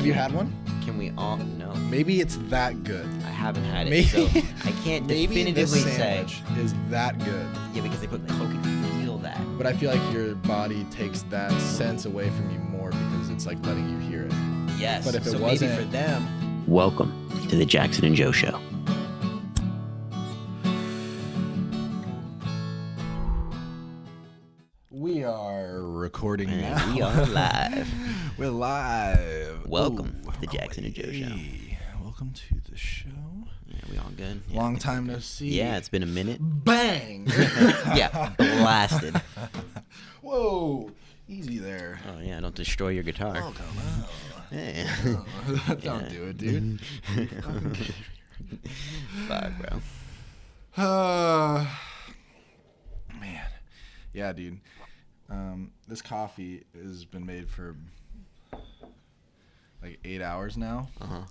Have you had one? Can we all? No. Maybe it's that good. I haven't had it, Maybe, so I can't maybe definitively this say. sandwich is that good. Yeah, because they put Coke and you feel that. But I feel like your body takes that sense away from you more because it's like letting you hear it. Yes. But if it so wasn't maybe for them. Welcome to the Jackson and Joe Show. We are recording And now. we are live. We're live. Welcome to the Jackson and Joe Show. Hey, welcome to the show. Yeah, we all good? Yeah, Long time no see. Yeah, it's been a minute. Bang! Yeah, blasted. Whoa. Easy there. Oh, yeah, don't destroy your guitar. Oh, come on. Yeah. Don't do it, dude. Fuck, bro. Man. Yeah, dude. This coffee has been made for like 8 hours now. Uh-huh.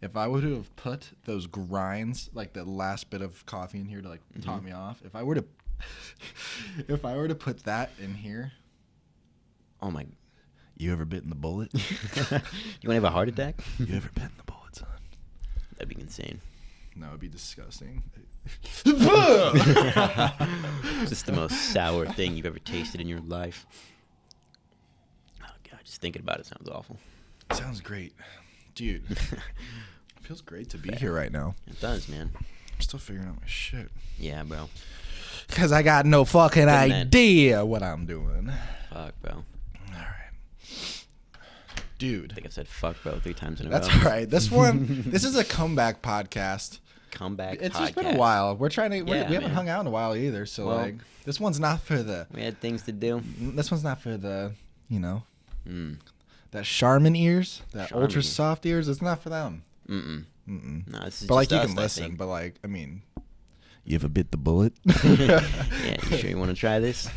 If I would have put those grinds, like the last bit of coffee in here to like top me off, if I were to put that in here. Oh, my. You ever bitten the bullet? You want to have a heart attack? You ever bitten the bullet, son? That'd be insane. No, it'd be disgusting. Just the most sour thing you've ever tasted in your life. Oh, God, just thinking about it sounds awful. Sounds great. Dude, it feels great to be here right now. It does, man. I'm still figuring out my shit. Yeah, bro. Because I got no fucking man. idea what I'm doing. Fuck, bro. All right. I Dude. think I've said fuck, bro, 3 times in a That's row. all right. This is a comeback podcast. Comeback It's podcast. just been a while. We're trying to. We Yeah, haven't man. hung out in a while either. So Well, like, this one's not for the. We had things to do. This one's not for the. That Charmin ears, that Charmin. ultra soft ears. It's not for them. Mm-mm. Mm-mm. No, this is But like, just you us, can I listen. think. But like, I mean, you ever bit the bullet? Yeah, you sure you want to try this?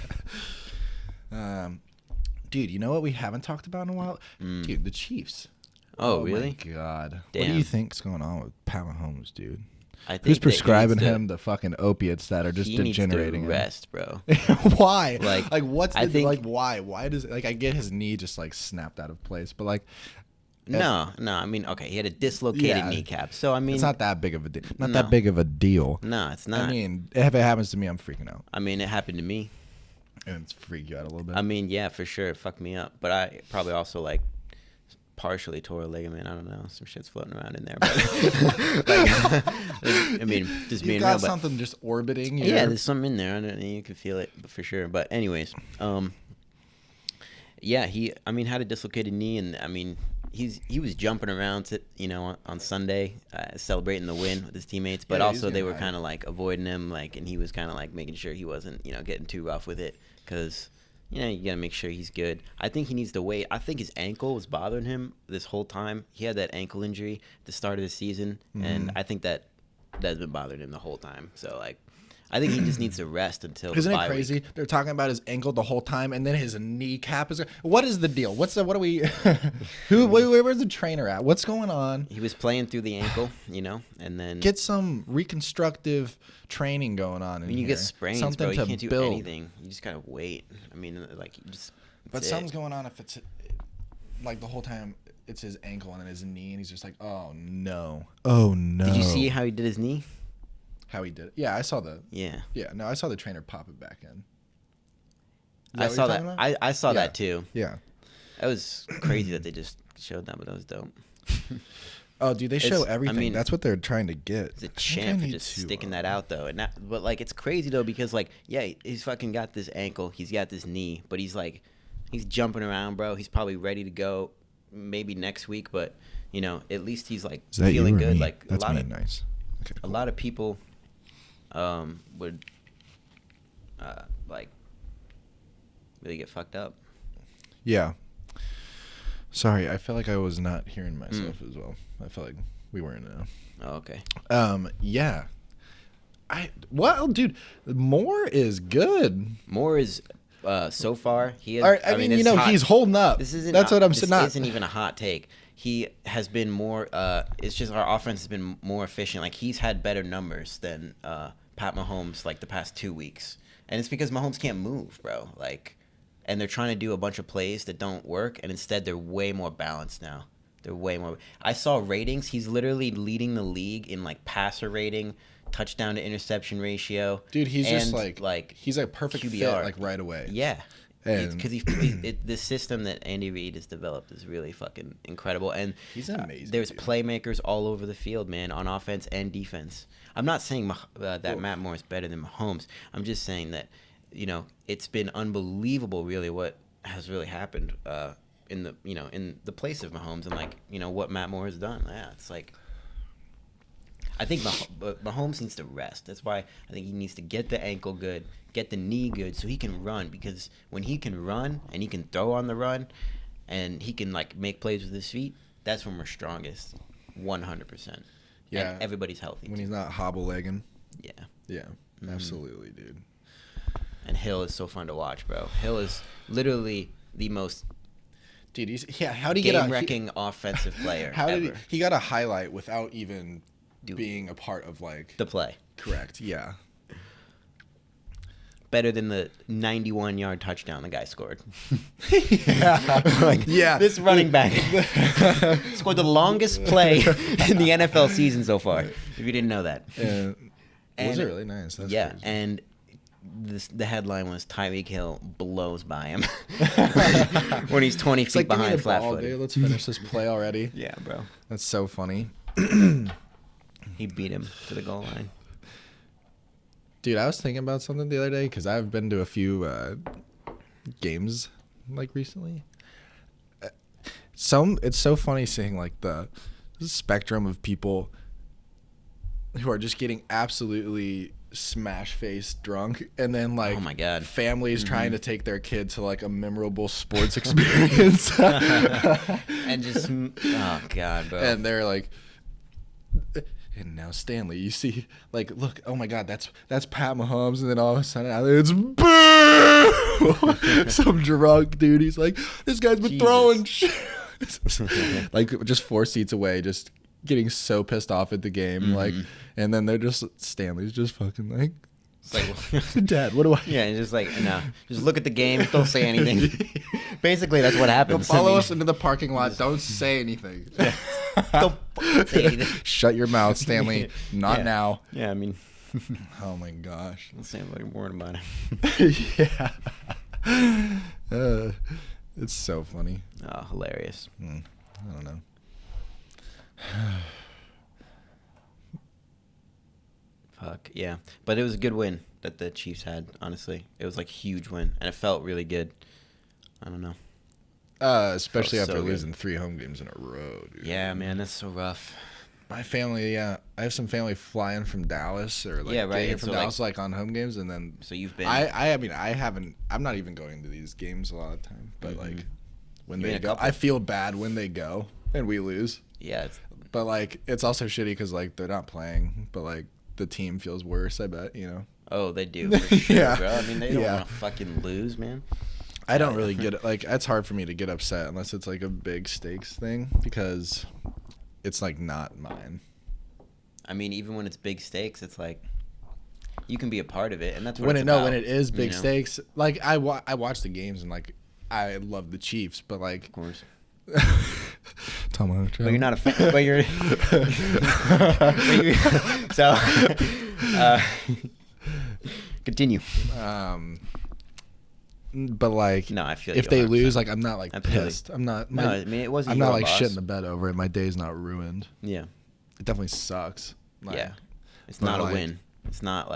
Dude, you know what we haven't talked about in a while? Dude, the Chiefs. Oh, really? My God. What do Damn. you think's going on with Pat Mahomes, dude? I think Who's that he prescribing needs to- him the fucking opiates that are just he needs degenerating to him? rest, bro. Why? Like, what's I the, think- like, why? Why does, like, I get his knee just, like, snapped out of place, but, like, No, I mean, okay, he had a dislocated Yeah. kneecap. So, I mean. it's not that big of a deal. Not No. that big of a deal. No, it's not. I mean, if it happens to me, I'm freaking out. I mean, it happened to me. And it's freak you out a little bit. I mean, yeah, for sure, it fucked me up. But I probably also, like, partially tore a ligament. I don't know. Some shit's floating around in there. But, like, I mean, just you being got real. But, something just orbiting. yeah, there's something in there. I don't know. You can feel it for sure. But anyways, yeah, he, I mean, had a dislocated knee. And, I mean, he was jumping around, on Sunday, celebrating the win with his teammates. But Yeah, he's also they getting were hyped. kind of, like, avoiding him. Like, and he was kind of, like, making sure he wasn't, getting too rough with it. Because, you got to make sure he's good. I think he needs to wait. I think his ankle was bothering him this whole time. He had that ankle injury at the start of the season. And I think that's been bothering him the whole time. So, like, I think he just needs to rest until the Isn't it bye crazy? week. They're talking about his ankle the whole time, and then his kneecap is. What is the deal? What are we? Where's the trainer at? What's going on? He was playing through the ankle, and then Get some reconstructive training going on. when you get sprains, something bro, you to can't do build. anything. You just gotta wait. I mean, like, you just. But that's something's it. going on if it's like the whole time it's his ankle and then his knee, and he's just like, oh no, oh no. Did you see how he did his knee? how he did it? Yeah, I saw the. Yeah, Yeah, no, I saw the trainer pop it back in. Is I what saw you're that. talking about? I saw Yeah. that too. Yeah. That was crazy that they just showed that, but that was dope. Oh, dude, they show It's- I everything. mean, That's what they're trying to get. It's a I think I champ for need just to, sticking that out though, and but like it's crazy though because like yeah, he's fucking got this ankle, he's got this knee, but he's jumping around, bro. He's probably ready to go, maybe next week, but at least he's like Is that feeling you or good. me? Like That's a lot me. of Nice. Okay, a cool. lot of people, would like really get fucked up. Yeah. Sorry, I felt like I was not hearing myself as well. I felt like we weren't. Oh, okay. Yeah. Dude, Moore is good. Moore is so far he has. All right, I mean, it's hot. he's holding up. This isn't. That's what I'm this saying. isn't even a hot take. He has been more. It's just our offense has been more efficient. Like he's had better numbers than Pat Mahomes like the past 2 weeks, and it's because Mahomes can't move, bro. Like, and they're trying to do a bunch of plays that don't work, and instead they're way more balanced now. They're way more. I saw ratings. He's literally leading the league in like passer rating, touchdown to interception ratio. Dude, he's just like he's a perfect QBR. fit like right away. Yeah. And Because the system that Andy Reid has developed is really fucking incredible, and he's amazing. There's dude. playmakers all over the field, man, on offense and defense. I'm not saying that Matt Moore is better than Mahomes. I'm just saying that, it's been unbelievable, really, what has really happened in the place of Mahomes and what Matt Moore has done. Yeah, it's like. I think Mahomes needs to rest. That's why I think he needs to get the ankle good, get the knee good, so he can run. Because when he can run and he can throw on the run, and he can make plays with his feet, that's when we're strongest, 100%. Yeah, and everybody's healthy. When he's not hobble-legging. Yeah. Yeah, absolutely, dude. And Hill is so fun to watch, bro. Hill is literally the most. Dude, how do you get game-wrecking offensive player? How ever. did he got a highlight without even being a part of the play? Correct. Yeah. Better than the 91-yard touchdown the guy scored. Yeah. This running back scored the longest play in the NFL season so far. If you didn't know that. Was it really nice? That's yeah, crazy. and the headline was Tyreek Hill blows by him when he's 20 feet behind flat-footed. Let's finish this play already. Yeah, bro. That's so funny. He beat him to the goal line. Dude, I was thinking about something the other day because I've been to a few games recently. It's so funny seeing the spectrum of people who are just getting absolutely smash-faced drunk, and then oh my God, families trying to take their kid to a memorable sports experience, and just oh God, bro, and they're like. And now Stanley, you see, look, oh my God, that's Pat Mahomes, and then all of a sudden it's boo! Some drunk dude. He's like, this guy's been throwing shit. Just 4 seats away, just getting so pissed off at the game, and then they're just Stanley's just fucking Dad, what do I? Yeah, just no, just look at the game, don't say anything. Basically, that's what happens. Follow us into the parking lot. Don't say anything. Don't say anything. Shut your mouth, Stanley. Not now. Yeah, I mean. Oh my gosh. Don't say like a word about it. Yeah. It's so funny. Oh, hilarious. I don't know. Fuck yeah, but it was a good win that the Chiefs had. Honestly, it was a huge win, and it felt really good. I don't know. Especially after so losing 3 home games in a row, dude. Yeah, man, that's so rough. My family, I have some family flying from Dallas or right. getting from Dallas on home games, and then so you've been. I mean, I haven't. I'm not even going to these games a lot of the time, but when they go, I feel bad when they go and we lose. Yeah, but it's also shitty because they're not playing, but the team feels worse, I bet, Oh, they do, for sure, yeah. bro. I mean, they don't want to fucking lose, man. I don't really get it. It's hard for me to get upset unless it's a big stakes thing because it's not mine. I mean, even when it's big stakes, it's you can be a part of it, and that's what when it's it about, when it is big stakes. I watch the games and I love the Chiefs, but of course. Tom, but you're not a fan. But you're. So, continue. But no, I feel if they lose, I'm not pissed. I'm not. No, I mean it wasn't. I'm not loss. shitting the bed over it. My day's not ruined. Yeah. It definitely sucks. Yeah. It's not a win. It's not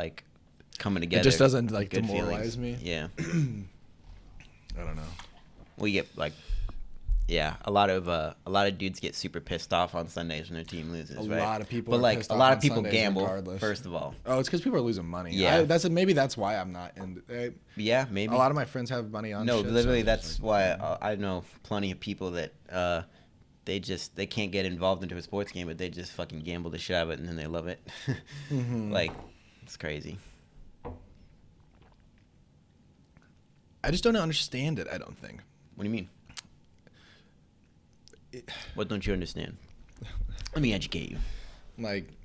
coming together. It just doesn't good demoralize feelings. me. Yeah. I don't know. We get yeah, a lot of dudes get super pissed off on Sundays when their team loses. A right? lot of people. But are pissed a off lot on of people Sundays gamble. regardless. First of all. Oh, it's because people are losing money. Yeah. Maybe that's why I'm not in. Yeah, maybe. A lot of my friends have money on. No, shit, literally, so that's why I know plenty of people that they can't get involved into a sports game, but they just fucking gamble the shit out of it, and then they love it. It's crazy. I just don't understand it. I don't think. What do you mean? What don't you understand? Let me educate you.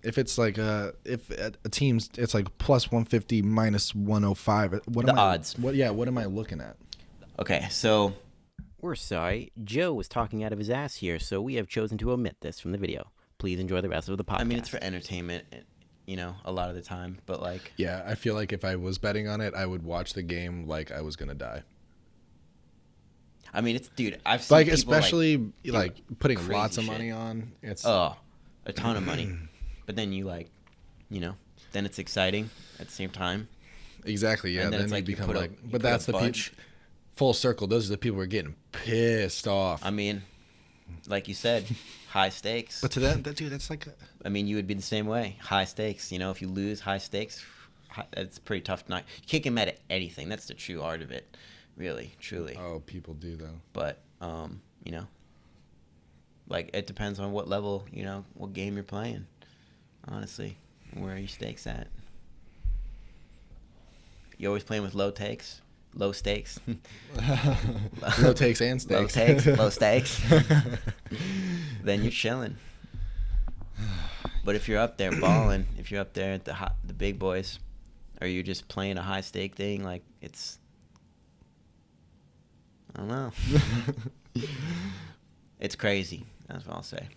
If it's if a team's it's plus 150 minus 105. What The am odds. What am I looking at? Okay, so We're sorry. Joe was talking out of his ass here, so we have chosen to omit this from the video. Please enjoy the rest of the podcast. I mean, it's for entertainment, a lot of the time, but like... Yeah, I feel like if I was betting on it, I would watch the game like I was going to die. I mean, dude, I've seen like, people, especially, like putting lots of money on. It's a ton of money. But then you, then it's exciting at the same time. Exactly, yeah. And then it's you like become you but that's the bunch. Full circle. Those are the people who are getting pissed off. I mean, like you said, high stakes. But to that dude, that's like... I mean, you would be the same way. High stakes. If you lose high stakes, it's pretty tough night. You can't get mad at anything. That's the true art of it. Really, truly. Oh, people do, though. But, it depends on what level, what game you're playing. Honestly, where are your stakes at? You always playing with low stakes? Low takes and stakes. Low stakes. Then you're chilling. But if you're up there balling, if you're up there at the big boys, or you're just playing a high stake thing, like it's... I don't know. It's crazy. That's what I'll say.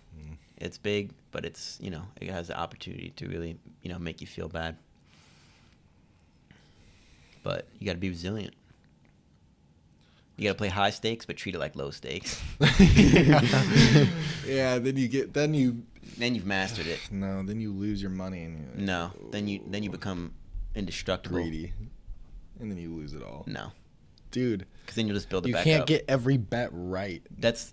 It's big, but it's, it has the opportunity to really, make you feel bad. But you got to be resilient. You got to play high stakes, but treat it like low stakes. Yeah, then you've mastered it. No, then you lose your money. And no, then you become indestructible. Greedy. And then you lose it all. No. Dude, because then you'll just build it back up. You can't get every bet right. But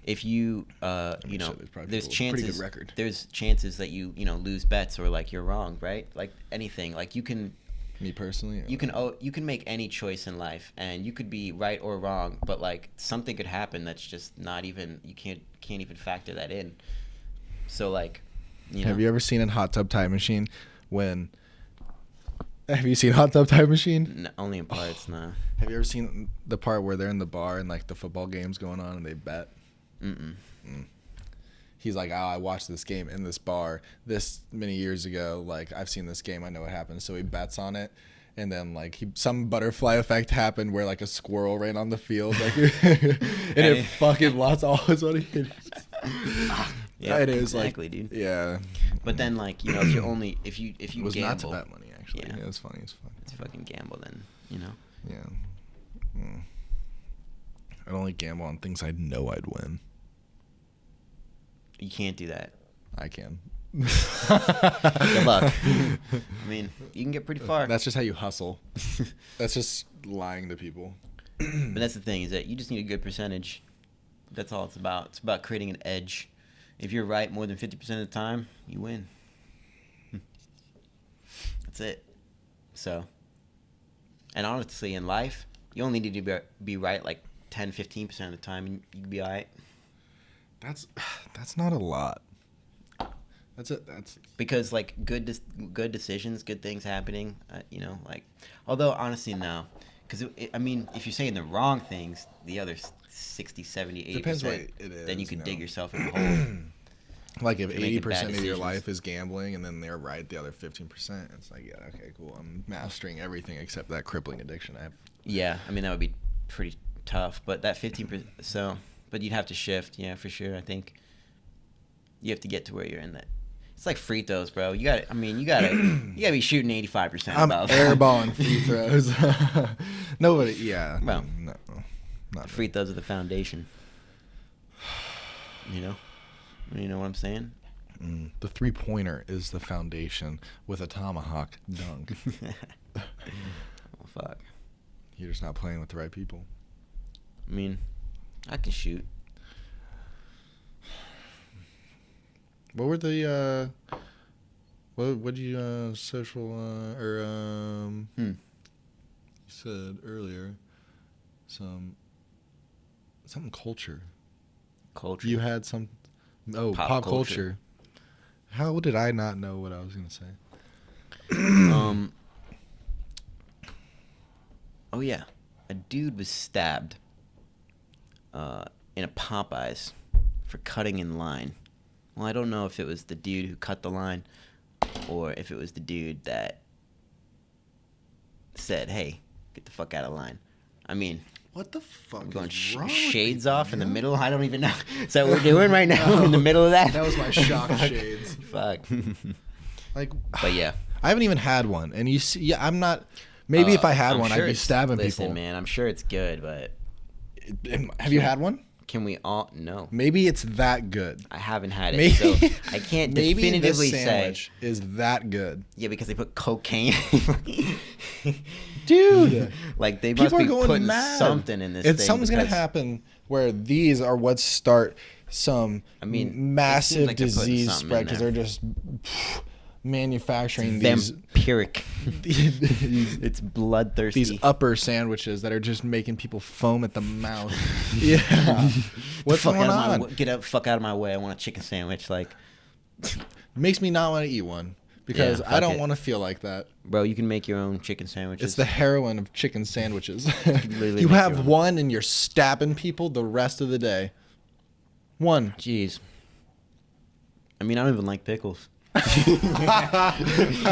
if you, there's chances. Pretty good record. There's chances that you lose bets or like you're wrong, right? Like anything, like you can. Me personally, you can make any choice in life, and you could be right or wrong, but like something could happen that's just not even you can't even factor that in. So like, Have you ever seen in Hot Tub Time Machine when? Have you seen Hot Tub Time Machine? No, only in parts, no. Have you ever seen the part where they're in the bar and like the football game's going on and they bet? He's like, I watched this game in this bar this many years ago. Like, I've seen this game. I know what happened. So he bets on it. And then, like, some butterfly effect happened where, like, a squirrel ran on the field. Like, and it fucking lost all his money. Yeah, it is exactly, like, dude. Yeah. But then, like, if you it was gamble, not to bet money, actually. Yeah, it was funny as fuck. It's fucking gamble, then, Yeah. I'd only gamble on things I know I'd win. You can't do that. I can. Good luck. I mean, you can get pretty far. That's just how you hustle. That's just lying to people. But that's the thing, is that you just need a good percentage. That's all it's about. It's about creating an edge. If you're right more than 50% of the time, you win. That's it. So, and honestly, in life, you only need to be right like 10, 15% of the time, and you can be all right. That's not a lot. That's because like good decisions, good things happening. Although honestly no, because I mean, if you're saying the wrong things, the other 60, 70, 80%, depends what it is, then you could dig yourself in a hole. Like if 80% of your life is gambling and then they're right the other 15%, it's like, yeah, okay, cool. I'm mastering everything except that crippling addiction I have. Yeah, I mean that would be pretty tough, but that 15%. But you'd have to shift, yeah, for sure. I think you have to get to where you're in that. It's like free throws, bro. You gotta be shooting 85%. I'm airballing free throws. Nobody, yeah. Well, no, not free throws are the foundation. You know what I'm saying? The 3-pointer is the foundation with a tomahawk dunk. Oh, fuck. You're just not playing with the right people. I mean, I can shoot. What were the what did you you said earlier something culture. Culture. You had some pop culture. How did I not know what I was gonna say? Oh yeah, a dude was stabbed in a Popeyes for cutting in line. Well, I don't know if it was the dude who cut the line or if it was the dude that said, hey, get the fuck out of line. I mean... What the fuck I'm going is wrong with shades people, off in the man? middle. I don't even know. Is that what we're doing right now in the middle of that? That was my shock shades. Fuck. Like, But yeah. I haven't even had one, and you see, yeah, I'm not. Maybe if I had I'm one, sure I'd be stabbing listen, people. man, I'm sure it's good, but Have you had one? can we all? No, Maybe it's that good. I haven't had it, Maybe, so I can't maybe definitively this say. sandwich is that good, Yeah, because they put cocaine. dude. Like they must People are be going putting mad. something in this thing. Something's gonna because- happen where these are what start some I mean, it seems massive like they're putting disease something spread in because there. they're just manufacturing these Vampiric. these It's bloodthirsty. these upper sandwiches that are just making people foam at the mouth. Yeah. What's fuck going out of on? Get up, fuck out of my way. I want a chicken sandwich. Like, Makes me not want to eat one because Yeah, I fuck don't it. want to feel like that. bro, you can make your own chicken sandwiches. It's the heroin of chicken sandwiches. literally You make have your own. one and you're stabbing people the rest of the day. One. Jeez. I mean, I don't even like pickles.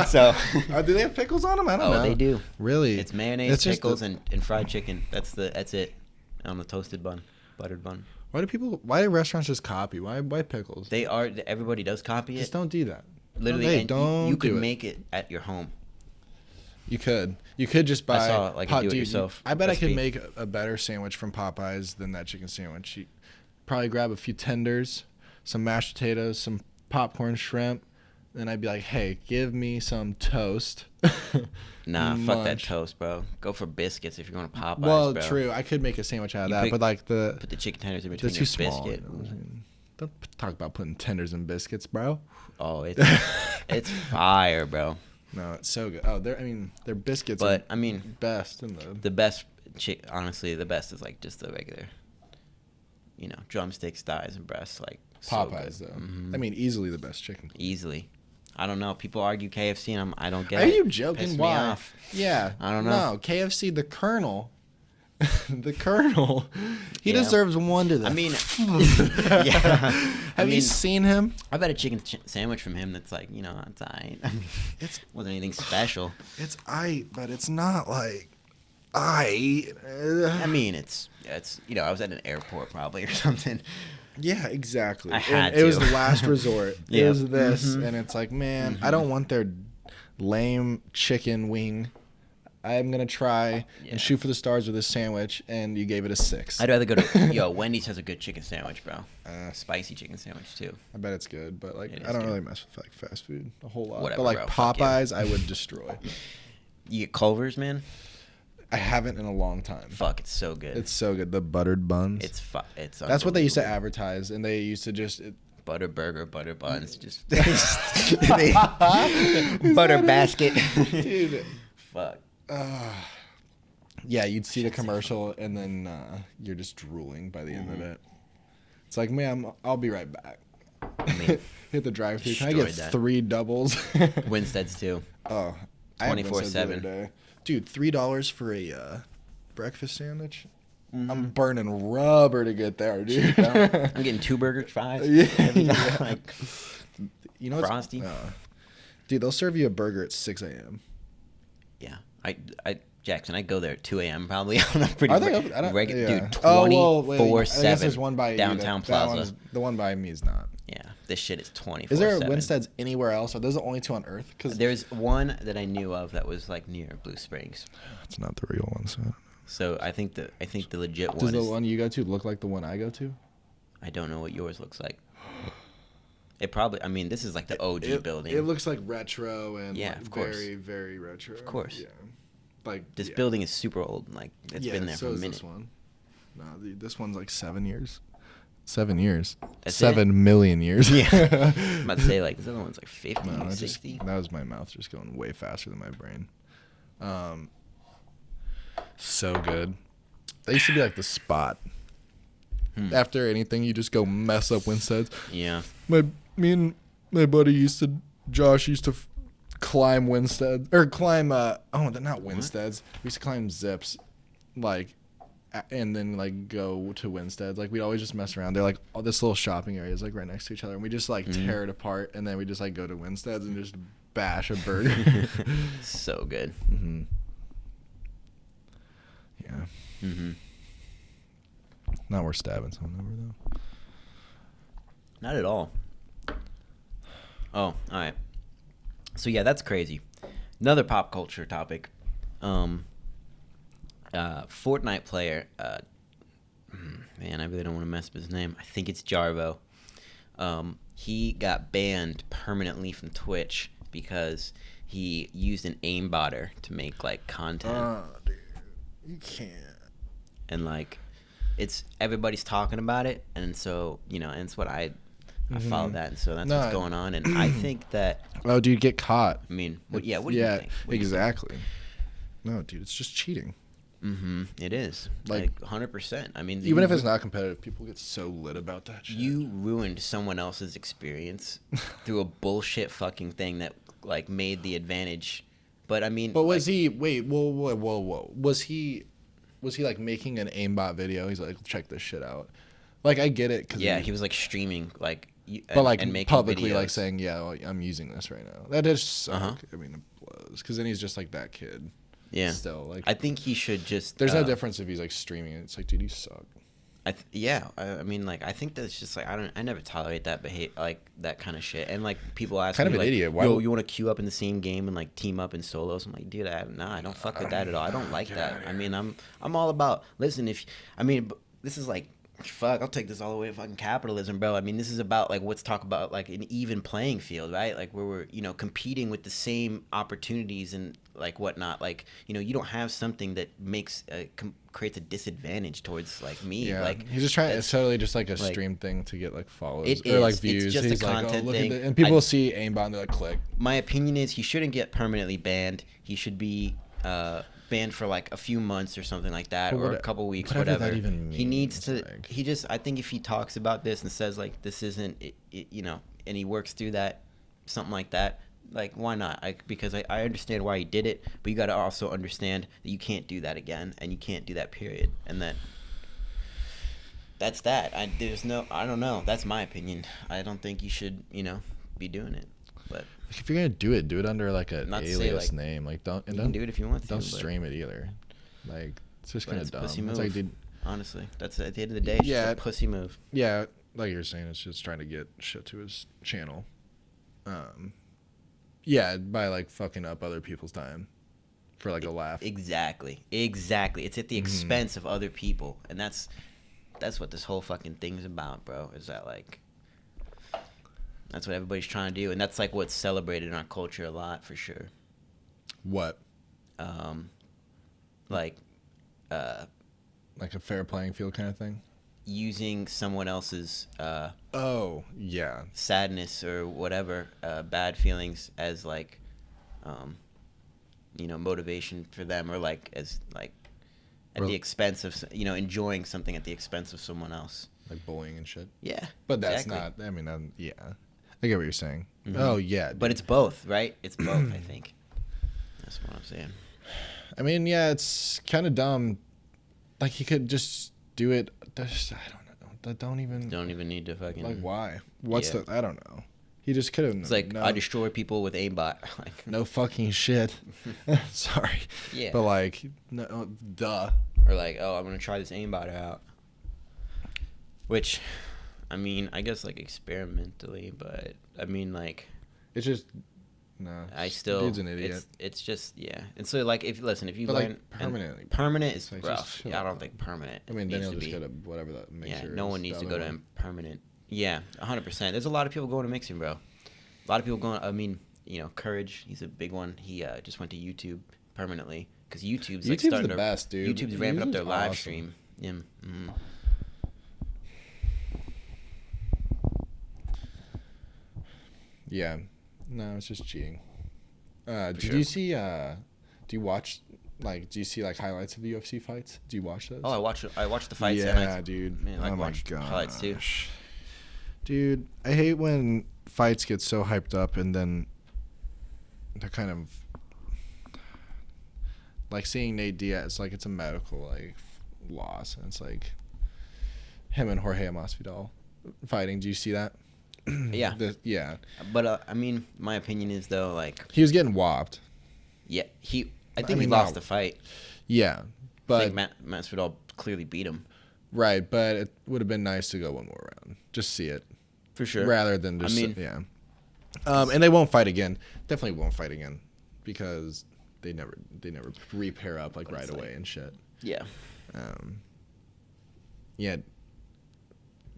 So. Do they have pickles on them? I don't know. Oh, they do. Really? It's mayonnaise, It's just pickles, and fried chicken. That's it. On the toasted bun, buttered bun. Why do restaurants just copy? Why pickles? Everybody does copy it. Just don't do that. Literally, Hey, and don't you could do it. make it at your home. You could just buy. I saw like a do-it-yourself. I bet recipe. I could make a better sandwich from Popeyes than that chicken sandwich. You probably grab a few tenders, some mashed potatoes, some popcorn shrimp. Then I'd be like, hey, give me some toast. Nah, fuck that Munch. toast, bro. Go for biscuits if you're going to Popeyes, Well, bro. true. I could make a sandwich out of You that, put- but like Put the chicken tenders in they're between too your small. biscuit. you know what I'm saying? Don't talk about putting tenders in biscuits, bro. Oh, it's fire, bro. No, it's so good. Oh, they're biscuits. But are I mean, best in the. the best, honestly, the best is like just the regular, drumsticks, thighs, and breasts. Like so Popeyes, good. though. Mhm. I mean, easily the best chicken. Easily. I don't know. People argue KFC, and I don't get Are it. you Piss joking? me Why? off. Yeah. I don't know. No, KFC, the Colonel. The Colonel. He Yeah. deserves one to the. I mean, yeah. Have you seen him? I've had a chicken sandwich from him that's like, it's alright. I mean, It's wasn't anything special. it's but it's not like I. I mean, it's I was at an airport probably or something. Yeah, exactly. I And had it was to. the last resort. Yeah. It was this, Mhm. and it's like, man, I don't want their lame chicken wing. I'm gonna try Yeah. and shoot for the stars with this sandwich, and you gave it a 6. I'd rather go to Wendy's has a good chicken sandwich, bro. Spicy chicken sandwich too. I bet it's good, but like It I is don't good. really mess with like fast food a whole lot. Whatever, but like bro. Fuck yeah. Popeyes, I would destroy. You get Culver's, man. I haven't in a long time. Fuck, it's so good. It's so good. The buttered buns. It's That's what they used to unbelievable. advertise, and they used to just. Butter burger, butter buns, just butter basket. Dude. Fuck. Yeah, you'd see the commercial, and then you're just drooling by the end of it. It's like, man, I'll be right back. I mean, Hit the drive-thru. Can I get Destroyed that. 3 doubles? Winstead's too. Oh, I had Winstead's the other 24/7. day. Dude, $3 for a breakfast sandwich. Mm-hmm. I'm burning rubber to get there, dude. I'm getting 2 burgers, fries. Yeah, every time, yeah. like, You know what's- Frosty. dude, they'll serve you a burger at 6 a.m. yeah. Jackson, I go there at 2 a.m. probably on a pretty Are they open? I don't, regular, yeah. dude. Oh, well, wait, 24/7. I guess there's one by you downtown that Plaza. one's- the one by me is not. Yeah, this shit is 24/7. Is there a Winstead's anywhere else? Are those the only 2 on Earth? Because There's one that I knew of that was like near Blue Springs. it's not the real one. So So I think the legit does one the is. one you go to look like the one I go to? I don't know what yours looks like. It probably. I mean, this is like the OG building. It looks like retro and Yeah, like of course. very, very retro. Of course. Yeah. Like This yeah. building is super old. Like it's Yeah, been there so for a is minute. This one. No, this one's like 7 years. 7 years. That's 7 million years. Yeah. I'm about to say like this other one's like 50, No, 60. that was my mouth just going way faster than my brain. So good. That used to be like the spot. After anything, you just go mess up Winstead's. Yeah. Me and my buddy Josh used to climb Winstead or climb. They're not Winsteads. We used to climb Zips, like, and then like go to Winstead's. Like we'd always just mess around. They're like all this little shopping area is like right next to each other, and we just like tear it apart, and then we just like go to Winstead's and just bash a burger. So good. Mm-hmm. Yeah. Mm-hmm. Not worth stabbing someone over though. Not at all. Oh, all right. So yeah, that's crazy. Another pop culture topic. Fortnite player. Man, I really don't want to mess up his name. I think it's Jarvo. He got banned permanently from Twitch because he used an aimbotter to make like content. Oh, dude, you can't. And like, it's everybody's talking about it, and so and it's what I follow that, and so that's what's going on. And I think that dude, get caught. I mean, what do you think? Exactly. No, dude, it's just cheating. It is like 100%. I mean, even if it's not competitive, people get so lit about that shit. You ruined someone else's experience through a bullshit fucking thing that like made the advantage. But I mean, was he? Wait, whoa. Was he like making an aimbot video? He's like, check this shit out. Like, I get it. He was like streaming like. And making publicly videos. like saying, yeah, well, I'm using this right now. That is suck. I mean, it blows because then he's just like that kid. Yeah. Still, like, I think he should just. There's no difference if he's like streaming it. It's like, dude, you suck. I mean, like, I think that's just like I never tolerate that like that kind of shit. And like people ask kind me, of an like, idiot. Why yo, you want to queue up in the same game and like team up in solos? I'm like, dude, I don't fuck with that at all. I don't like that. I mean, I'm all about listen. This is like. Fuck, I'll take this all the way to fucking capitalism, bro. I mean, this is about like let's talk about like an even playing field, right? Like where we're competing with the same opportunities and like whatnot. Like you don't have something that makes creates a disadvantage towards like me. Yeah, like he's just trying. It's totally just like a stream thing to get like followers or like views. It's just he's a content thing, and people see aimbot and they're like, click. My opinion is he shouldn't get permanently banned. He should be banned for like a few months or something like that, or a couple weeks, whatever. That even means, he needs to. Like... He just. I think if he talks about this and says like this isn't, and he works through that, something like that. Like why not? Because I understand why he did it, but you got to also understand that you can't do that again, and you can't do that period, and that's that. I don't know. That's my opinion. I don't think you should be doing it, but. If you're gonna do it under like an alias name. Like don't do it if you want to. Don't stream it either. Like it's just kind of dumb. Pussy move. It's like, dude, honestly, that's at the end of the day. It's just a pussy move. Yeah, like you're saying, it's just trying to get shit to his channel. Yeah, by like fucking up other people's time for like a laugh. Exactly. It's at the expense of other people, and that's what this whole fucking thing's about, bro. Is that like. That's what everybody's trying to do, and that's like what's celebrated in our culture a lot, for sure. What? Like a fair playing field kind of thing. Using someone else's sadness or whatever bad feelings as like motivation for them, or like as like at the expense of enjoying something at the expense of someone else, like bullying and shit. Yeah, but that's not. I mean, yeah. I get what you're saying. Oh, yeah. But it's both, right? It's both, I think. That's what I'm saying. I mean, yeah, it's kind of dumb. Like, he could just do it. I don't know. Don't even need to fucking... Like, why? I don't know. He just could have... It's like, I destroy people with aimbot. Like, no fucking shit. Sorry. Yeah. But, like, no, duh. Or like, I'm going to try this aimbot out. Which... I mean, I guess like experimentally, but I mean like it's just dude's an idiot. It's just and so like if you learn like permanent is like rough. Yeah, I don't think permanent. I mean, then he'll just go to whatever that mixer. Yeah, no one needs to go to permanent. Yeah, 100%. There's a lot of people going to mixing, bro. A lot of people going. I mean, Courage, he's a big one. He just went to YouTube permanently because YouTube's like starting the best, dude. YouTube's ramping up their live stream. Yeah. Mm-hmm. Yeah, no, it's just cheating. You see? Do you watch? Like, do you see like highlights of the UFC fights? Do you watch those? Oh, I watch the fights. Yeah, dude. Man, I watch highlights too. Dude, I hate when fights get so hyped up and then they're kind of like seeing Nate Diaz. Like it's a medical like loss, and it's like him and Jorge Masvidal fighting. Do you see that? Yeah. Yeah. But I mean, my opinion is though, like he was getting whopped. Yeah, I think he lost the fight. Yeah, but I think Masvidal clearly beat him. Right, but it would have been nice to go one more round. Just see it. For sure. Rather than just, I mean, and they won't fight again. Definitely won't fight again because they never repair up like right away and shit. Yeah. Yeah.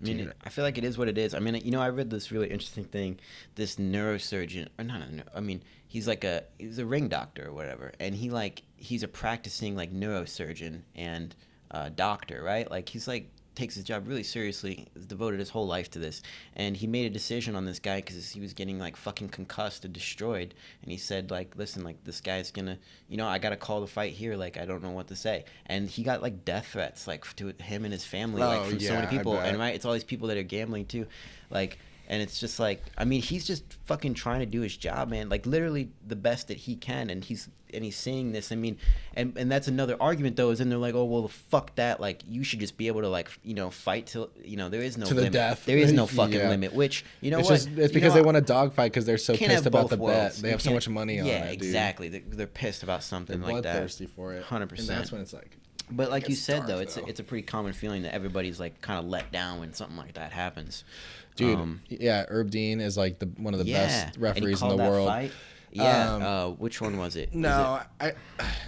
I mean, I feel like it is what it is. I mean, you know, I read this really interesting thing. This neurosurgeon, or not, I mean, he's a ring doctor or whatever, and he's a practicing like neurosurgeon and doctor, right? Like he's like takes his job really seriously, has devoted his whole life to this, and he made a decision on this guy because he was getting like fucking concussed and destroyed, and he said like, listen, like this guy's gonna, you know, I gotta call the fight here, like I don't know what to say, and he got like death threats like to him and his family, like from so many people, and right, it's all these people that are gambling too, like. And it's just like, I mean, he's just fucking trying to do his job, man. Like literally the best that he can, and he's saying this. I mean, and that's another argument though. Is then they're like, oh well, fuck that. Like you should just be able to like, you know, fight till, you know, there is no limit. Death. There is no fucking limit. Which you know it's because they want a dogfight because they're so pissed about the bet. They have so much money on it. Yeah, exactly. They're pissed about something like that. They're bloodthirsty for it. 100%. And that's when it's like. But like you said though, it's a pretty common feeling that everybody's like kind of let down when something like that happens. Dude, Herb Dean is like one of the best referees in the world. Fight? Yeah, which one was it? No, it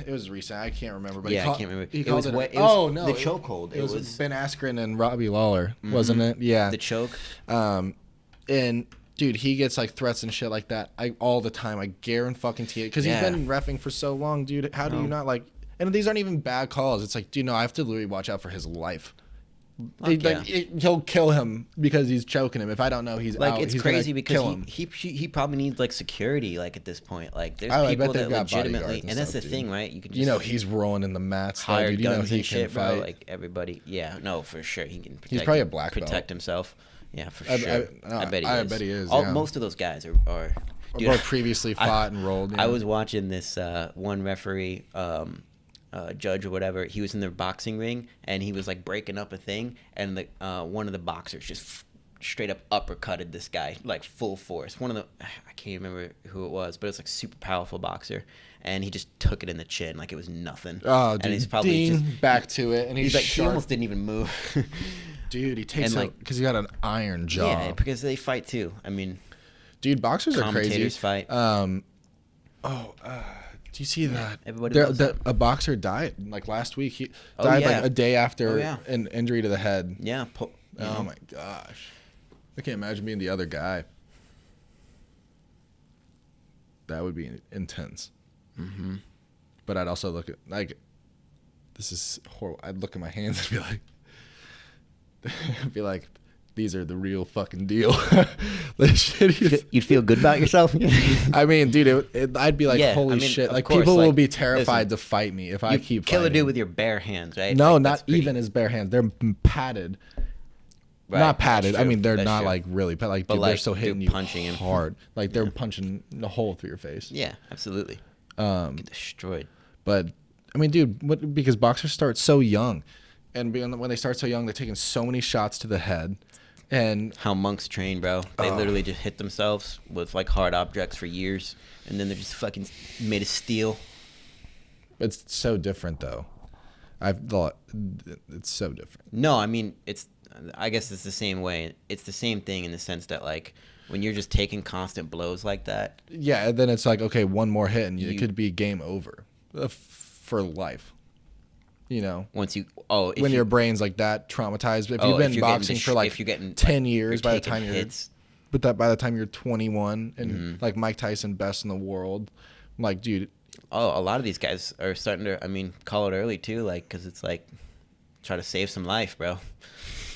was recent. I can't remember. But I can't remember. He called it. No, the chokehold. It was Ben Askren and Robbie Lawler, wasn't it? Yeah, the choke. And dude, he gets like threats and shit like that all the time. I guarantee it because he's been reffing for so long, dude. How do you not like? And these aren't even bad calls. It's like, dude, no, I have to literally watch out for his life. He'll kill him because he's choking him. If I don't know he's like, out, it's he's crazy because he probably needs like security like at this point. Like there's people that legitimately, and that's the thing, right? You can just, he's rolling in the mats, hire dude. guns and shit, bro. Like everybody, no, for sure he can. He's probably a black belt. Protect himself. Yeah, for sure. I bet he is. Most of those guys are dude, previously fought and rolled. I was watching this one referee. Judge or whatever, he was in the boxing ring and he was like breaking up a thing, and the one of the boxers just straight up uppercutted this guy like full force. One of the, I can't remember who it was, but it's like super powerful boxer, and he just took it in the chin like it was nothing. Oh, dude, and he's probably just back to it, and he's like he almost didn't even move. Dude, he takes it because he got an iron jaw. Yeah, because they fight too. I mean, dude, boxers are crazy. Commentators fight. Do you see that? A boxer died like last week. He died like a day after an injury to the head. Yeah. Oh my gosh, I can't imagine being the other guy. That would be intense. Mm-hmm. But I'd also look at like, this is horrible. I'd look at my hands and be like, these are the real fucking deal. You'd feel good about yourself. I mean, dude, I'd be like, holy shit! Like people will be terrified to fight me if I keep kill fighting. a dude with your bare hands, right? No, like, not even his bare hands. They're padded. Right, not padded. I mean, they're not like really, but like, dude, they're still hitting you punching hard. Like they're punching the hole through your face. Yeah, absolutely. Get destroyed. But I mean, dude, because boxers start so young, and when they start so young, they're taking so many shots to the head. And how monks train, bro. They literally just hit themselves with like hard objects for years, and then they're just fucking made of steel. It's so different, though. I've thought it's so different. No, I mean I guess it's the same way. It's the same thing in the sense that like when you're just taking constant blows like that. Yeah, and then it's like, okay, one more hit, and it could be game over for life. You know, when your brain's like that traumatized. If you've been boxing for like 10 years, by the time you're 21 and like Mike Tyson, best in the world, I'm like, dude. Oh, a lot of these guys are starting to, I mean, call it early too, like, because it's like, try to save some life, bro.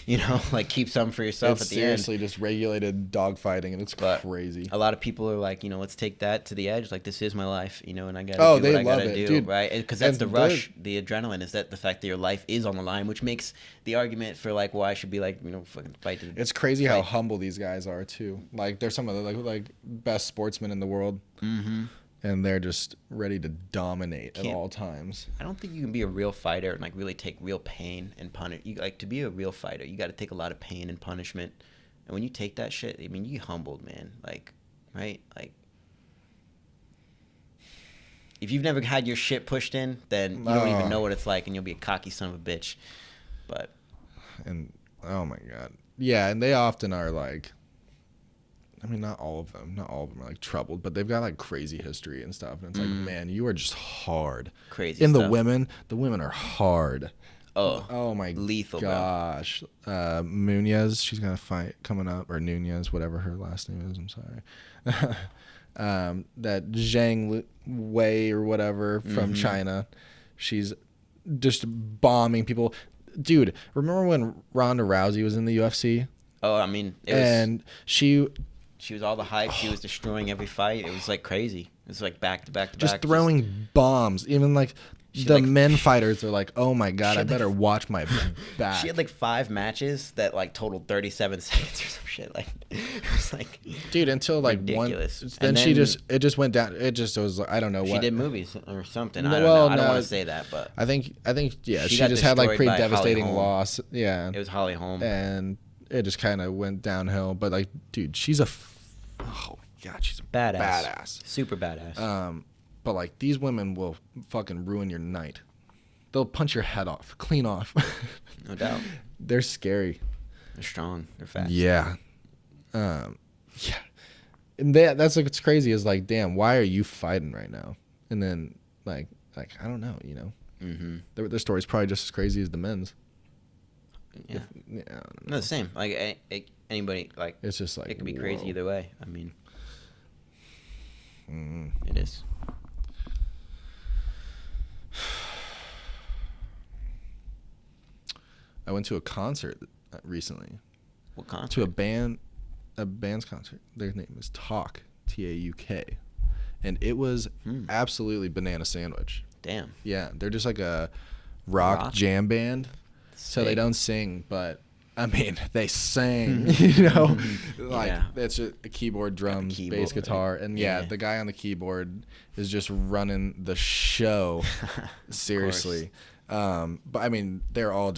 You know, like keep some for yourself at the end. It's seriously just regulated dogfighting, and it's crazy. A lot of people are like, you know, let's take that to the edge. Like, this is my life, you know, and I got to do what I got to do, dude. Right? Because that's the rush, the adrenaline, is that the fact that your life is on the line, which makes the argument for, like, why I should be, like, you know, fucking fight. It's crazy how humble these guys are, too. Like, they're some of the, like best sportsmen in the world. Mm-hmm. And they're just ready to dominate at all times. I don't think you can be a real fighter and like really take real pain and punish. You like to be a real fighter, you got to take a lot of pain and punishment. And when you take that shit, I mean, you get humbled, man. Like, right? Like, if you've never had your shit pushed in, then you don't even know what it's like, and you'll be a cocky son of a bitch. But And oh my god, yeah, and they often are like, I mean, not all of them are like troubled, but they've got like crazy history and stuff. And it's like, man, you are just hard. Crazy. And stuff. the women are hard. Oh my lethal, gosh. Munoz, she's gonna fight coming up, or Nunez, whatever her last name is. I'm sorry. That Zhang Wei or whatever from China, she's just bombing people. Dude, remember when Ronda Rousey was in the UFC? Oh, I mean, she was all the hype. She was destroying every fight. It was like crazy. It was like back to back to back. Just throwing bombs. Even like the men fighters are like, oh my god, I better watch my back. She had like 5 matches that like totaled 37 seconds or some shit. Like it was like, dude, until like ridiculous. Then it just went down. It was I don't know what. She did movies or something. I don't know. I don't want to say that, but I think yeah. She got just had like pretty devastating Holly loss. Yeah, it was Holly Holm, and it just kind of went downhill. But like, dude, she's oh god, she's a badass, super badass. But like these women will fucking ruin your night. They'll punch your head off, clean off. No doubt. They're scary. They're strong. They're fast. Yeah. Yeah. And that's like what's crazy is like, damn, why are you fighting right now? And then like I don't know, you know. Mm-hmm. Their story's probably just as crazy as the men's. Yeah. No, the same. Like anybody, like it's just like it could be crazy either way. I mean, it is. I went to a concert recently. What concert? To a band's concert. Their name is Talk, Tauk, and it was absolutely banana sandwich. Damn. Yeah, they're just like a rock jam band, so they don't sing, but I mean they sing. You know, like it's just a keyboard, drums, bass guitar, and the guy on the keyboard is just running the show. Seriously. But I mean, they were all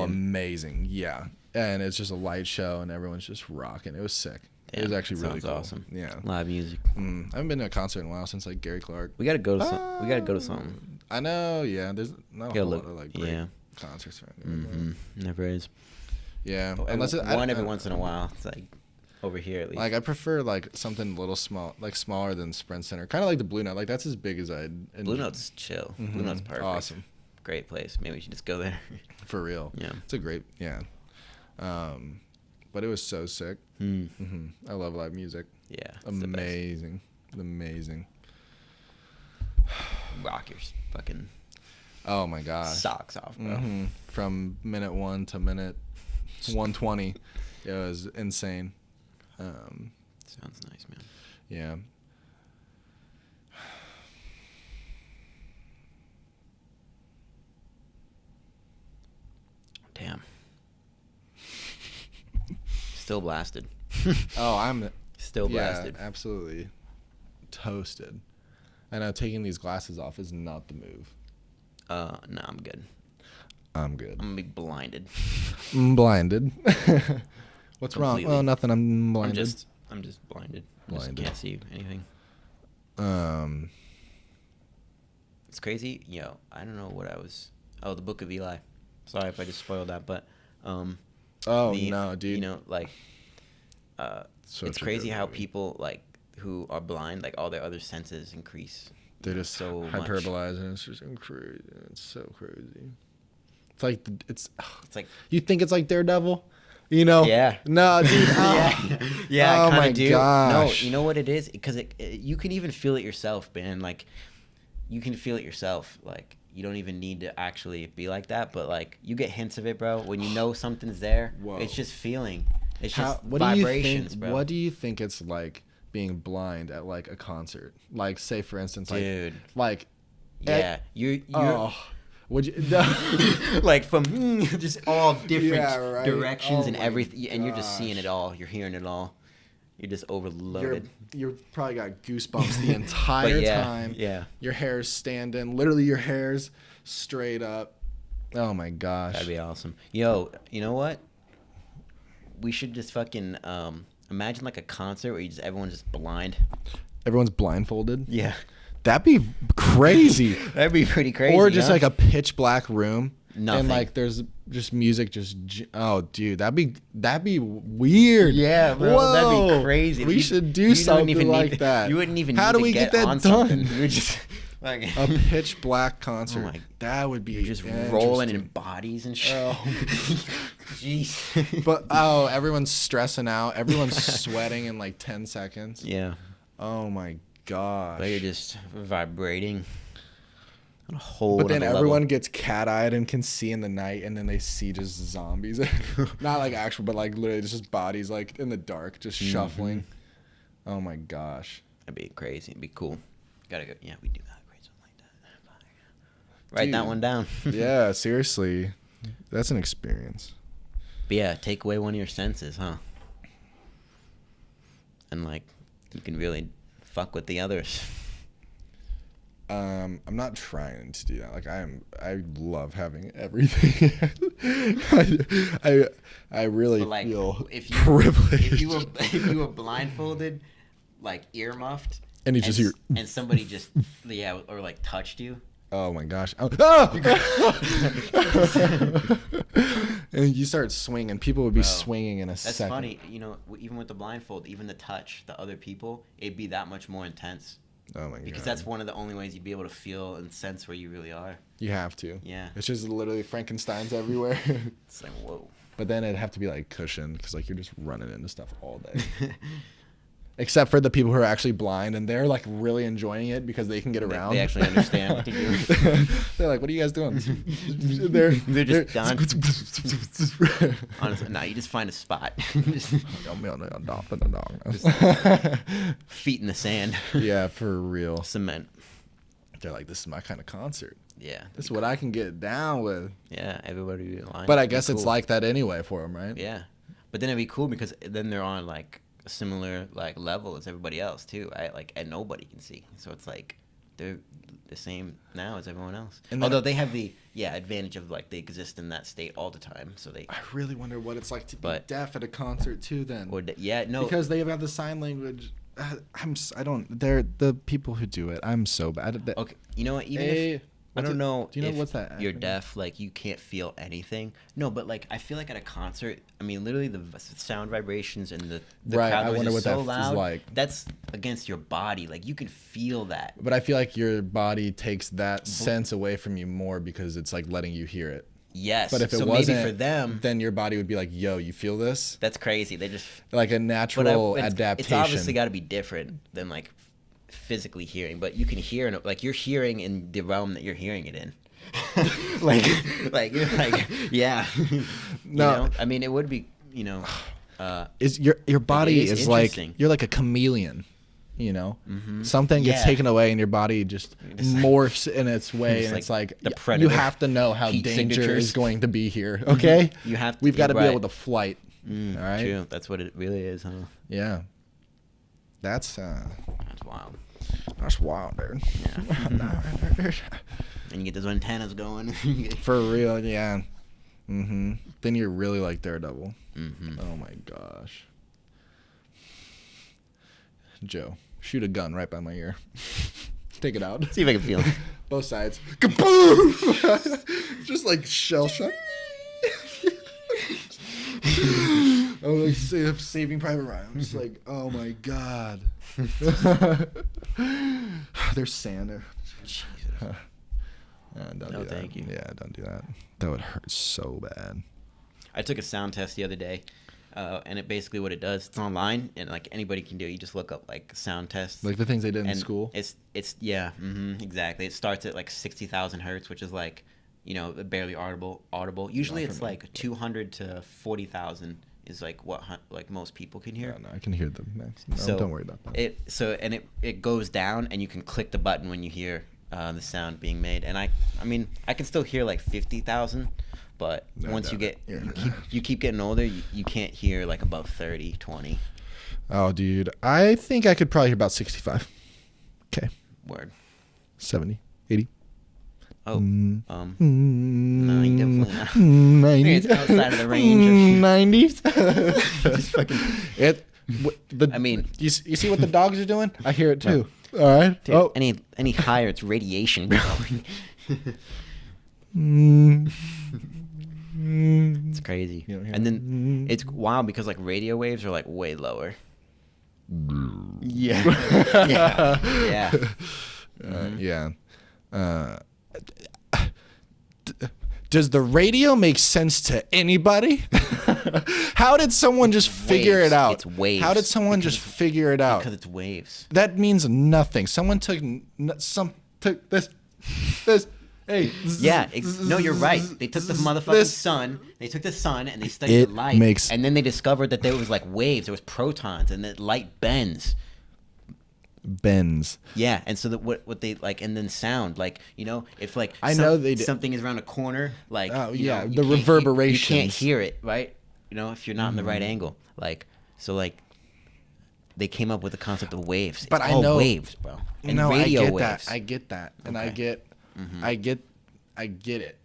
amazing. Yeah. And it's just a light show and everyone's just rocking. It was sick. It was actually really cool. Awesome. Yeah. Live music. I haven't been to a concert in a while since like Gary Clark. We gotta go to some. We gotta go to something. I know. Yeah. There's not a whole lot of like great concerts right now. Never is. Yeah. Unless every once in a while. It's like over here at least. Like I prefer like something a little small, like smaller than Sprint Center. Kind of like the Blue Note. Like that's as big as Blue Note's chill. Blue Note's perfect. Awesome. Great place. Maybe we should just go there. For real. Yeah. It's a great, but it was so sick. I love live music. Yeah. Amazing. Rock your fucking. Oh my gosh. Socks off, bro. From minute 1 to minute 120. It was insane. Sounds nice, man. Yeah. Damn. Still blasted. I'm still blasted. Yeah, absolutely toasted. I know taking these glasses off is not the move. No, I'm good. I'm good. I'm gonna be blinded. I'm blinded. What's Completely. wrong? Oh, nothing. I'm blinded. I'm just blinded. Blinded. Just can't see anything. It's crazy. I don't know what I was. Oh, the Book of Eli. Sorry if I just spoiled that, but no, dude. It's crazy how people like who are blind, like all their other senses increase. They just so hyperbolize, and it's just crazy. It's so crazy. It's like it's like you think it's like Daredevil, you know? Yeah. No, dude. Yeah. Oh I my do. gosh. No, you know what it is? Because you can even feel it yourself, man. Like you can feel it yourself. Like you don't even need to actually be like that, but like you get hints of it, bro. When you know something's there, it's just feeling. It's just vibrations, bro. What do you think it's like being blind at like a concert? Like, say for instance, like, dude, like, yeah, you're would you no. like from just all different directions and my everything, and you're just gosh. seeing it all. You're hearing it all. You're just overloaded. You're probably got goosebumps the entire time. Yeah. Your hair's standing. Literally, your hair's straight up. Oh my gosh. That'd be awesome. Yo, you know what? We should just fucking imagine like a concert where everyone's just blind. Everyone's blindfolded. Yeah. That'd be crazy. That'd be pretty crazy. Or just like a pitch black room Nothing. And like there's just music oh dude, that'd be weird. Yeah, bro. Whoa. That'd be crazy. We should do something like that. You wouldn't even How need do we to get get that on done? something. You would just like A pitch black concert. Oh my, that would be you're just rolling in bodies and shit. Oh. Jeez. But everyone's stressing out. Everyone's sweating in like 10 seconds. Yeah. Oh my gosh. But you're just vibrating on a whole. But then everyone level. gets cat-eyed and can see in the night, and then they see just zombies. Not like actual, but like literally just bodies like in the dark, just shuffling. Oh my gosh. That'd be crazy. It'd be cool. Gotta go. Yeah, we do that. Great, something like that. Write that one down. Yeah, seriously. That's an experience. But yeah, take away one of your senses, huh? And like, you can really fuck with the others. I'm not trying to do that. Like I love having everything. I really But like, feel if you privileged. if you were blindfolded, like earmuffed, and you just hear, and somebody just or like touched you. oh my gosh. Oh, ah! And you start swinging. People would be swinging in a second. That's funny. You know, even with the blindfold, even the touch, the other people, it'd be that much more intense. Oh my god. Because that's one of the only ways you'd be able to feel and sense where you really are. You have to. Yeah. It's just literally Frankenstein's everywhere. It's like, whoa. But then it'd have to be like cushioned because like you're just running into stuff all day. Except for the people who are actually blind and they're like really enjoying it because they can get around. They actually understand what to do. They're like, "What are you guys doing?" They're just done. Honestly, no, you just find a spot. Just feet in the sand. Yeah, for real. Cement. They're like, "This is my kind of concert. Yeah. This is what I can get down with." Yeah, everybody would be aligned. But I guess it's like that anyway for them, right? Yeah. But then it'd be cool because then they're on like a similar like level as everybody else too, right? Like, and nobody can see. So it's like they're the same now as everyone else. And although they have the advantage of like they exist in that state all the time, so they. I really wonder what it's like to be deaf at a concert too. Then. Because they have the sign language. They're the people who do it. I'm so bad. Okay, you know what? Even if I don't know. Do you know what's that? You're deaf, like you can't feel anything. No, but like I feel like at a concert, I mean, literally the sound vibrations and the crowd noise is so loud. Like. That's against your body. Like you can feel that. But I feel like your body takes that sense away from you more because it's like letting you hear it. Yes. But if it wasn't, maybe for them, then your body would be like, "Yo, you feel this?" That's crazy. They just like a natural adaptation. It's obviously got to be different than like physically hearing, but you can hear it. Like you're hearing in the realm that you're hearing it in. like you're like, yeah. No, I mean it would be, is your body is like you're like a chameleon. You know, something gets taken away and your body just morphs in its way, and it's like the predator. You have to know how danger is going to be here. Okay, you have. We've got to be able to flight. All right, true. That's what it really is, huh? Yeah, that's wild. That's wild, dude. Yeah. And you get those antennas going. For real, yeah. Then you're really like Daredevil. Oh my gosh, Joe. Shoot a gun right by my ear. Take it out. See if I can feel it. Both sides. Kaboom! Just like shell shock. Oh, like Saving Private Ryan. I'm just like, oh my god. There's sand there. No, thank you. Yeah, don't do that. That would hurt so bad. I took a sound test the other day. And it basically what it does, it's online and like anybody can do it. You just look up like sound tests, like the things they did in school. It's exactly. It starts at like 60,000 hertz, which is like barely audible. Usually it's like 200 to 40,000 is like what like most people can hear. Yeah, no, I can hear the max. No, so don't worry about that. It goes down and you can click the button when you hear the sound being made. And I mean I can still hear like 50,000. But once you keep getting older, you can't hear like above 30, 20. Oh, dude. I think I could probably hear about 65. Okay. Word. 70, 80. Oh. No, you definitely not. 90. It's outside of the range of 90. Just fucking I mean, you see what the dogs are doing? I hear it too. All right. Dude, any higher, it's radiation, bro. It's crazy. And then it's wild because like radio waves are like way lower. Yeah. Yeah. Yeah. Does the radio make sense to anybody? How did someone just figure it out? It's waves. How did someone just figure it out? Because it's waves. That means nothing. Someone took this. Hey. Yeah. No, you're right. They took the motherfucking sun. They took the sun and they studied the light. And then they discovered that there was like waves. There was protons, and that light bends. Yeah, and so that what they like, and then sound, like, you know, if like something is around a corner, like, the reverberations. You can't hear it, right? You know, if you're not in the right angle, like, so like, they came up with the concept of waves. But it's all waves, bro. And radio waves. I get that, and I get it.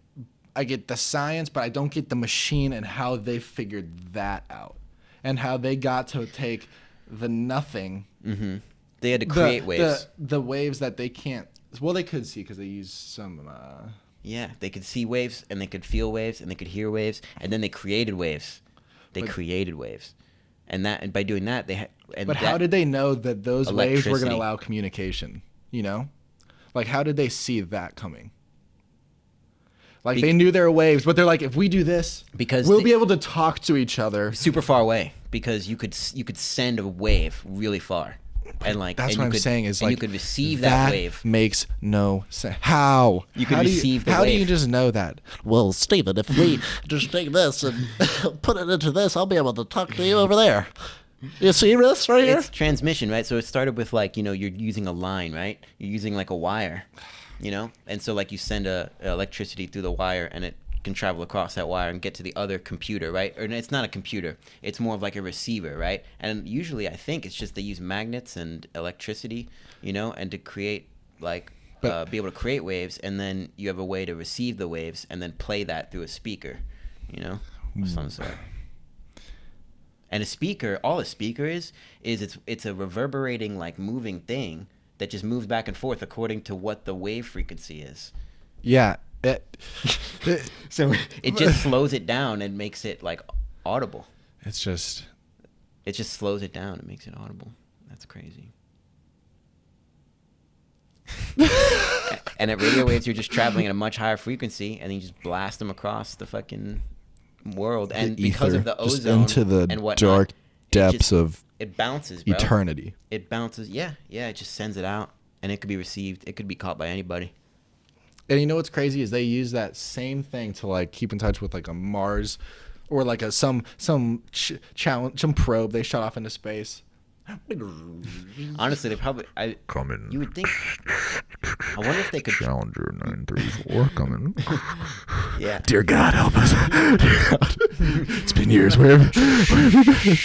I get the science, but I don't get the machine and how they figured that out, and how they got to take the nothing. They had to create waves. The waves that they can't. Well, they could see because they use some. Yeah, they could see waves, and they could feel waves, and they could hear waves, and then they created waves. And by doing that, they had. But how did they know that those waves were going to allow communication? You know, like how did they see that coming? Like they knew there were waves, but they're like, if we do this, because we'll be able to talk to each other super far away, because you could send a wave really far. And like that's what I'm saying is like you could receive that wave. Makes no sense. How you could receive the wave? How do you just know that? Well, Steven, if we just take this and put it into this, I'll be able to talk to you over there. You see this right here? It's transmission, right? So it started with like, you know, you're using a line, right? You're using like a wire, you know, and so like you send electricity through the wire, and it can travel across that wire and get to the other computer, right? Or it's not a computer, it's more of like a receiver, right? And usually I think it's just they use magnets and electricity, you know, and to create like be able to create waves, and then you have a way to receive the waves and then play that through a speaker, you know, of some sort. And a speaker, all a speaker is it's a reverberating, like, moving thing that just moves back and forth according to what the wave frequency is. Yeah. So it just slows it down and makes it like audible. It just slows it down and makes it audible. That's crazy. And at radio waves, you're just traveling at a much higher frequency, and then you just blast them across the fucking world. And because of the ozone into the and whatnot, dark depths of it bounces, bro. Eternity. It bounces. Yeah. It just sends it out, and it could be received. It could be caught by anybody. And you know what's crazy is they use that same thing to like keep in touch with like a Mars, or like some challenge, some probe they shot off into space. Honestly, they probably coming. You would think. I wonder if they could. Challenger 934 coming. Yeah. Dear God, help us. Dear God. It's been years. Where have you been?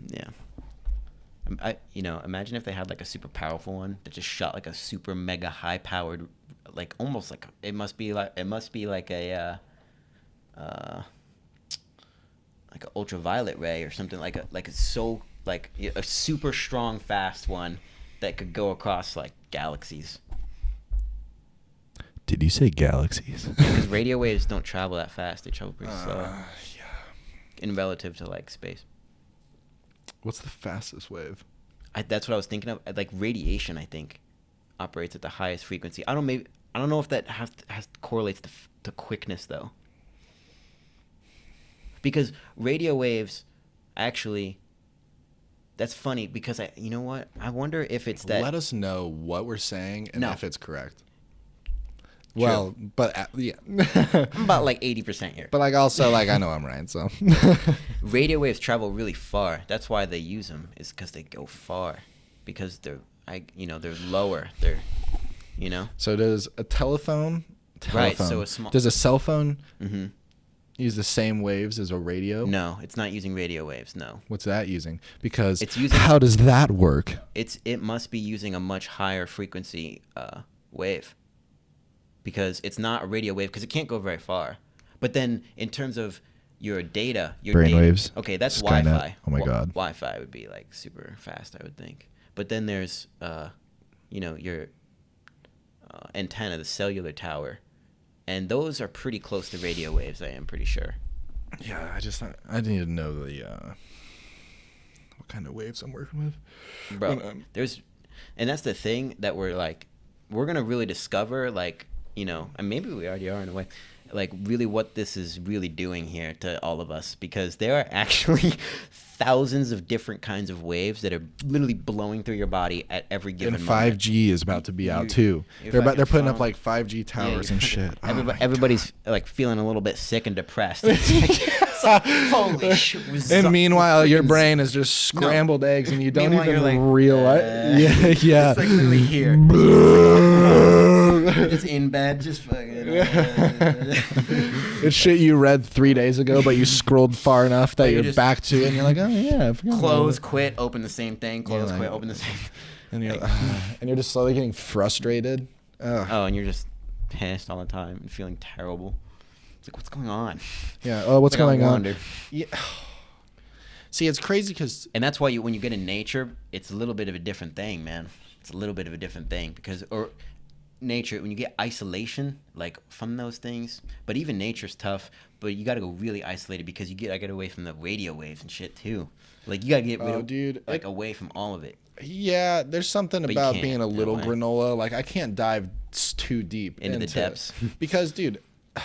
Yeah. Imagine if they had like a super powerful one that just shot like a super mega high powered, like almost like it must be like a like an ultraviolet ray or something, like a super strong fast one that could go across like galaxies. Did you say galaxies? Because radio waves don't travel that fast; they travel pretty slow. Yeah. In relative to like space. What's the fastest wave? That's what I was thinking of. Like radiation, I think, operates at the highest frequency. I don't know if that correlates to quickness though. Because radio waves, actually, that's funny because you know what? I wonder if it's that. Let us know what we're saying and if it's correct. True. Well, but yeah. I'm about like 80% here. But like also like I know I'm right, so. Radio waves travel really far. That's why they use them, is because they go far, because they're lower. They're, you know. So does a telephone? Right. So does a cell phone use the same waves as a radio? No, it's not using radio waves. No. What's that using? Because it's using. How does that work? It must be using a much higher frequency wave. Because it's not a radio wave, because it can't go very far. But then in terms of your data, brainwaves. Okay, that's Skynet. Wi-Fi. Oh my God. Wi-Fi would be like super fast, I would think. But then there's, your antenna, the cellular tower, and those are pretty close to radio waves. I am pretty sure. Yeah, I need to know the what kind of waves I'm working with. Bro, and that's the thing that we're gonna really discover, like, you know, and maybe we already are in a way, like really what this is really doing here to all of us, because there are actually thousands of different kinds of waves that are literally blowing through your body at every given And moment. 5G is about to be out too. They're putting up like 5G towers and shit. Everybody's like feeling a little bit sick and depressed. It's like, holy shit. And meanwhile, your brain is just scrambled eggs, and you don't Meanwhile, even you're like, realize. Yeah. It's like literally here. You're just in bed, just fucking. It's shit you read 3 days ago, but you scrolled far enough that you're just- back to it, and you're like, oh yeah, I forgot Close, about quit, open the same thing. Close, Yeah, quit, like- open the same. it. And you're just slowly getting frustrated. Ugh. Oh, and you're just pissed all the time and feeling terrible. It's like, what's going on? Yeah. Oh, what's Like, I going on? wonder. Yeah. See, it's crazy because And that's why when you get in nature, it's a little bit of a different thing, man. It's a little bit of a different thing or nature, when you get isolation, like from those things, but even nature's tough, but you got to go really isolated because I get away from the radio waves and shit too. Like you got to get rid of, dude, like away from all of it. yeah, there's something But you about can't, being a in a little way. granola. Like I can't dive too deep Into the depths. because, dude, it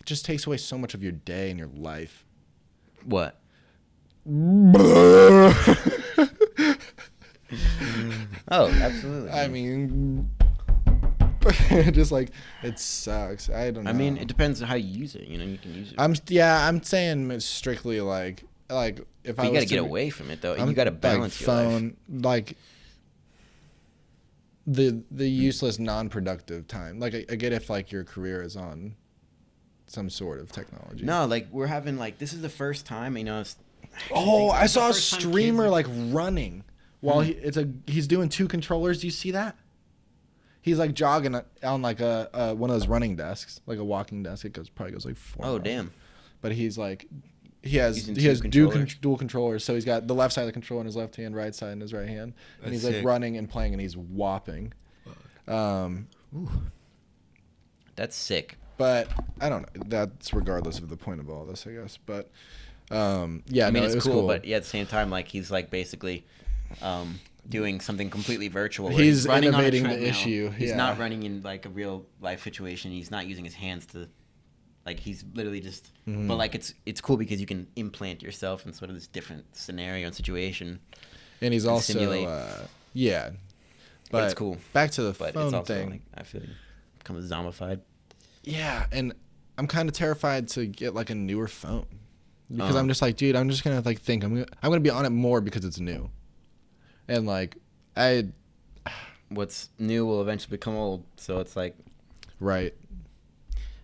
just takes away so much of your day and your life. What? Oh, absolutely. I mean, just like it sucks. I don't know. I mean, it depends on how you use it. You know, you can use it. I'm saying it's strictly like if But I you was got to get to- away from it though, and I'm you got to like balance your life. phone, like the useless non-productive time. Like I get if like your career is on some sort of technology. No, like we're having like this is the first time, you know. I saw a the first time streamer kids- like running while he's doing 2 controllers. Do you see that? He's like jogging on like a one of those running desks, like a walking desk. It probably goes like 4 Oh miles. damn. But he's like he has Using he two has controllers. dual controllers. So he's got the left side of the controller in his left hand, right side in his right hand, and That's he's like sick. running and playing, and he's whopping. That's sick. But I don't know. That's regardless of the point of all this, I guess. But yeah, I mean, no, it's it was cool, but yeah, at the same time, like he's like basically doing something completely virtual. Where He's running on a innovating the treadmill. issue, He's yeah. not running in like a real life situation. He's not using his hands to, like he's literally just. Mm-hmm. But like it's cool because you can implant yourself in sort of this different scenario and situation. and he's also simulate. yeah. But it's cool. Back to the But phone it's also thing. like I feel like become zombified. Yeah, and I'm kind of terrified to get like a newer phone because Oh. I'm just like, dude, I'm just gonna like think I'm gonna be on it more because it's new, and like What's new will eventually become old. So it's like right.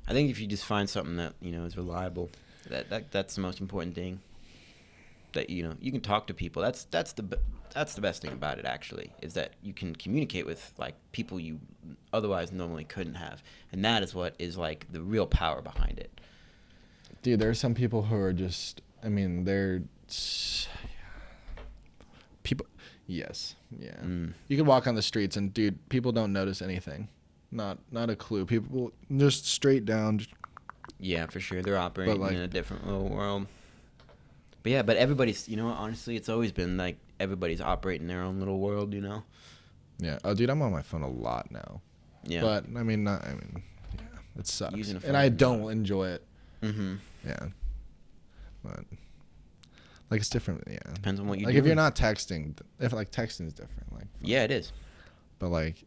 I think if you just find something that is reliable, that's the most important thing. That you can talk to people. That's the best thing about it actually, is that you can communicate with like people you otherwise normally couldn't have, and that is what is like the real power behind it. Dude, there are some people who are just, I mean, people, yes, yeah. You can walk on the streets and, dude, people don't notice anything. Not a clue. People just straight down. Yeah, for sure, they're operating like- in a different little world. But yeah, but everybody's, honestly, it's always been like everybody's operating their own little world, Yeah. Oh, dude, I'm on my phone a lot now. Yeah. But, I mean, yeah, it sucks. Using a phone And I is don't enjoy it. Mm-hmm. Yeah. But, like, it's different, yeah. Depends on what you like, do. if you're not texting, texting is different. Like, Yeah, it is. but, like,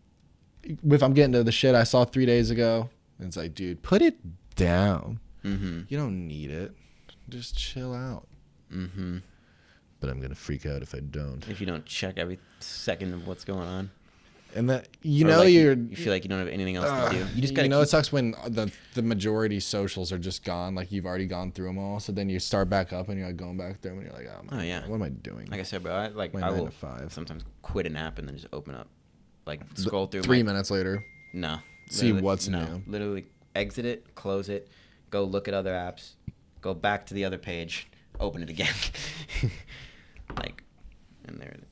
if I'm getting to the shit I saw 3 days ago, it's like, dude, put it down. Mm-hmm. You don't need it. Just chill out. Mm-hmm. But I'm going to freak out if I don't. If you don't check every second of what's going on. And that, Or like you feel like you don't have anything else to do. You just gotta it sucks when the majority socials are just gone. Like, you've already gone through them all. So then you start back up and you're like going back there and you're like, Oh, yeah. what am I doing? Like I said, bro, I My I 9 will to 5. sometimes quit an app and then just open up, like scroll through 3 minutes later. No. See Literally- what's no, new. Literally exit it, close it, go look at other apps, go back to the other page, open it again. And there it is.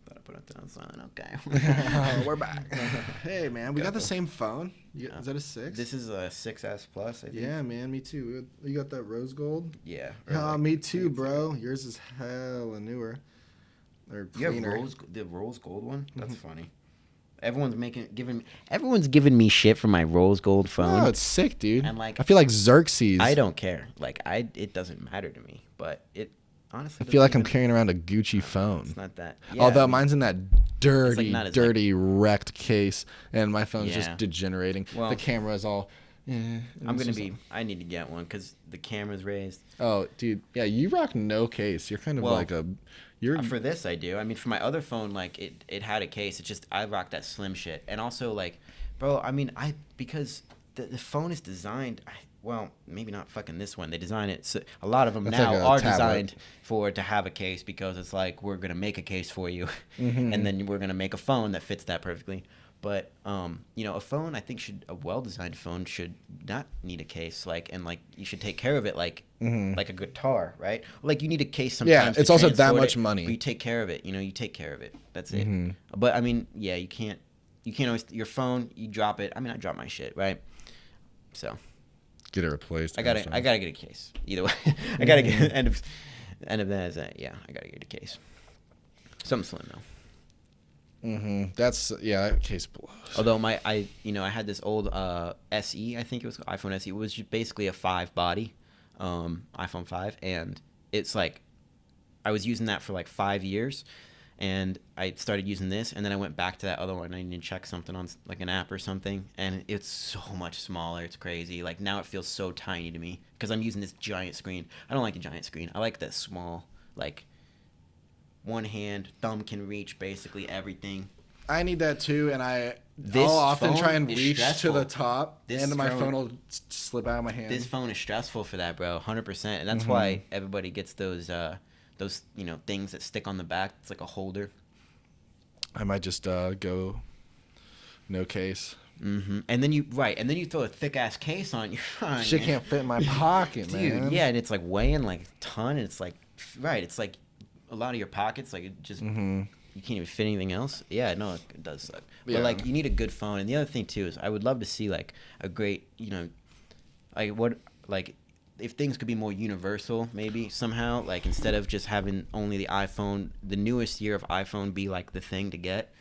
Thought I put it down silent. We're back. Hey, man, we got the same phone. Is that a 6? This is a 6S Plus, I think. Yeah, man, me too. You got that rose gold? Yeah. Me too, bro. Yours is hella newer. Or cleaner. You have the rose gold one? That's funny. Everyone's giving me shit for my rose gold phone. Oh, it's sick, dude. And like, I feel like Xerxes. I don't care. Like, it doesn't matter to me. But it honestly. I feel like I'm carrying around a Gucci phone. It's not that. Yeah, Although mine's in that dirty, wrecked case, and my phone's just degenerating. Well, the camera is all. I need to get one because the camera's raised. Oh, dude, yeah, you rock no case. You're kind of like a. For this, I do. I mean, for my other phone, like it had a case. It's just I rock that slim shit, and also like, bro. I mean, because the phone is designed. Well, maybe not fucking this one. They design it. So a lot of them now are designed for it to have a case because it's like we're gonna make a case for you, and then we're gonna make a phone that fits that perfectly. But a phone I think a well-designed phone should not need a case. And you should take care of it like a guitar, right? Like you need a case sometimes. Yeah, it's also that much money. But you take care of it. You take care of it. That's it. But I mean, yeah, you can't always your phone. You drop it. I mean, I drop my shit, right? So get it replaced. I gotta get a case. Either way, I gotta get end of that is that. Yeah, I gotta get a case. Something slim though. That case blows. Although I had this old SE, I think it was iPhone SE. It was just basically a 5 body, iPhone 5, and it's like I was using that for like 5 years, and I started using this, and then I went back to that other one. I needed to check something on like an app or something, and it's so much smaller. It's crazy. Like now it feels so tiny to me because I'm using this giant screen. I don't like a giant screen. I like that small, like. One hand, thumb can reach basically everything. I need that too, and I'll often try and reach to the top, and my phone will slip out of my hand. This phone is stressful for that, bro, 100%, and that's why everybody gets those things that stick on the back. It's like a holder. I might just go no case. And then you throw a thick ass case on your phone. Shit can't fit in my pocket, man. Dude, yeah, and it's like weighing like a ton, and it's like it's like. A lot of your pockets, like it just you can't even fit anything else. Yeah, no, it does suck. But like you need a good phone, and the other thing too is I would love to see like a great, if things could be more universal, maybe somehow, like instead of just having only the iPhone, the newest year of iPhone be like the thing to get.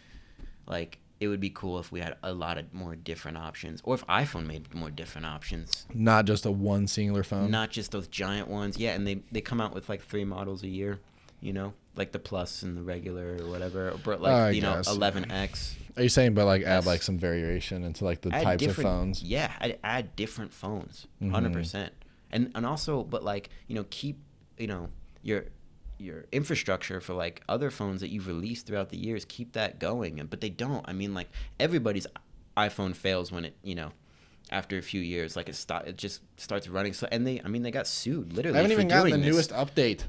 Like it would be cool if we had a lot of more different options, or if iPhone made more different options. Not just a one singular phone. Not just those giant ones. Yeah, and they come out with like 3 models a year. Like the Plus and the regular or whatever, but like 11X. Are you saying, but like add like some variation into like the types of phones? Yeah, I'd add different phones, 100%, and also, but like keep your infrastructure for like other phones that you've released throughout the years, keep that going, but they don't. I mean, like everybody's iPhone fails when it after a few years, like it just starts running. So and they got sued literally. I haven't even gotten the newest update,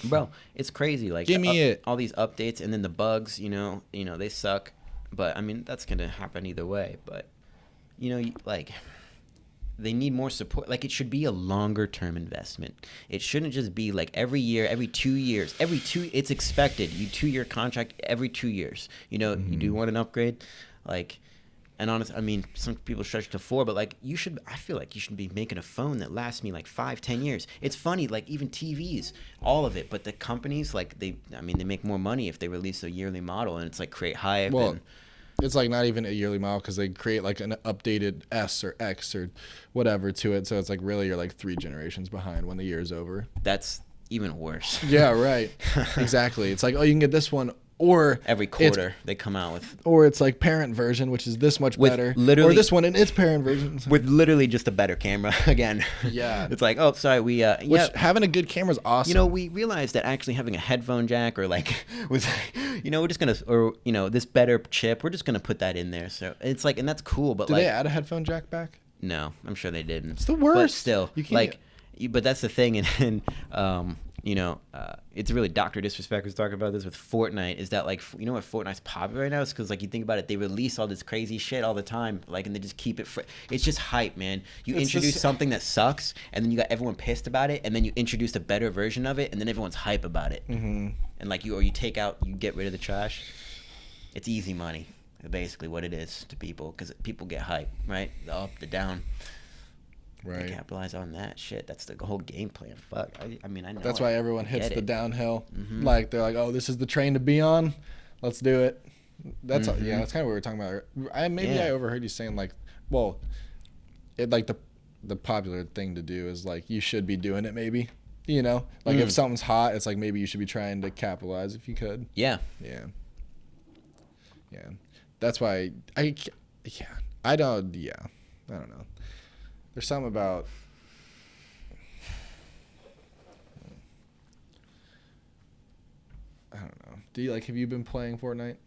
bro. It's crazy. Like give me it. All these updates and then the bugs. They suck. But I mean that's gonna happen either way. But like they need more support. Like it should be a longer term investment. It shouldn't just be like every year, every 2 years, It's expected. 2-year contract every 2 years. You do want an upgrade, like. And honestly, I mean, some people stretch to 4, but like I feel like you should be making a phone that lasts me like 5-10 years. It's funny, like even TVs, all of it. But the companies, like they make more money if they release a yearly model, and it's like create hype. Well, it's like not even a yearly model because they create like an updated S or X or whatever to it. So it's like really you're like 3 generations behind when the year's over. That's even worse. Yeah, right. Exactly. It's like, oh, you can get this one. Or every quarter they come out with, or it's like parent version, which is this much better, or this one in its parent version with literally just a better camera again. Yeah, it's like, oh, sorry, having a good camera is awesome. We realized that actually having a headphone jack or like was, we're just gonna this better chip, we're just gonna put that in there. So it's like, and that's cool. But did they add a headphone jack back? No, I'm sure they didn't. It's the worst. But still, you can't but that's the thing, and it's really Dr. Disrespect was talking about this with Fortnite, is that like, what Fortnite's popular right now is because like you think about it, they release all this crazy shit all the time, like, and they just keep it it's just hype, man. It's introduce something that sucks, and then you got everyone pissed about it, and then you introduce a better version of it, and then everyone's hype about it. And like you get rid of the trash. it's easy money, basically what it is to people, because people get hype, right? The up, the down. Right. They capitalize on that shit. That's the whole game plan. Fuck. I mean, I know. That's why everyone hits the it. downhill. Mhm. Like they're like, oh, this is the train to be on. Let's do it. That's Mhm. yeah. That's kind of what we were talking about. Yeah. I overheard you saying like, well, it like the popular thing to do is like you should be doing it maybe. You know, like if something's hot, it's like maybe you should be trying to capitalize if you could. Yeah. Yeah. Yeah. That's why I don't know. There's something about I don't know. Have you been playing Fortnite?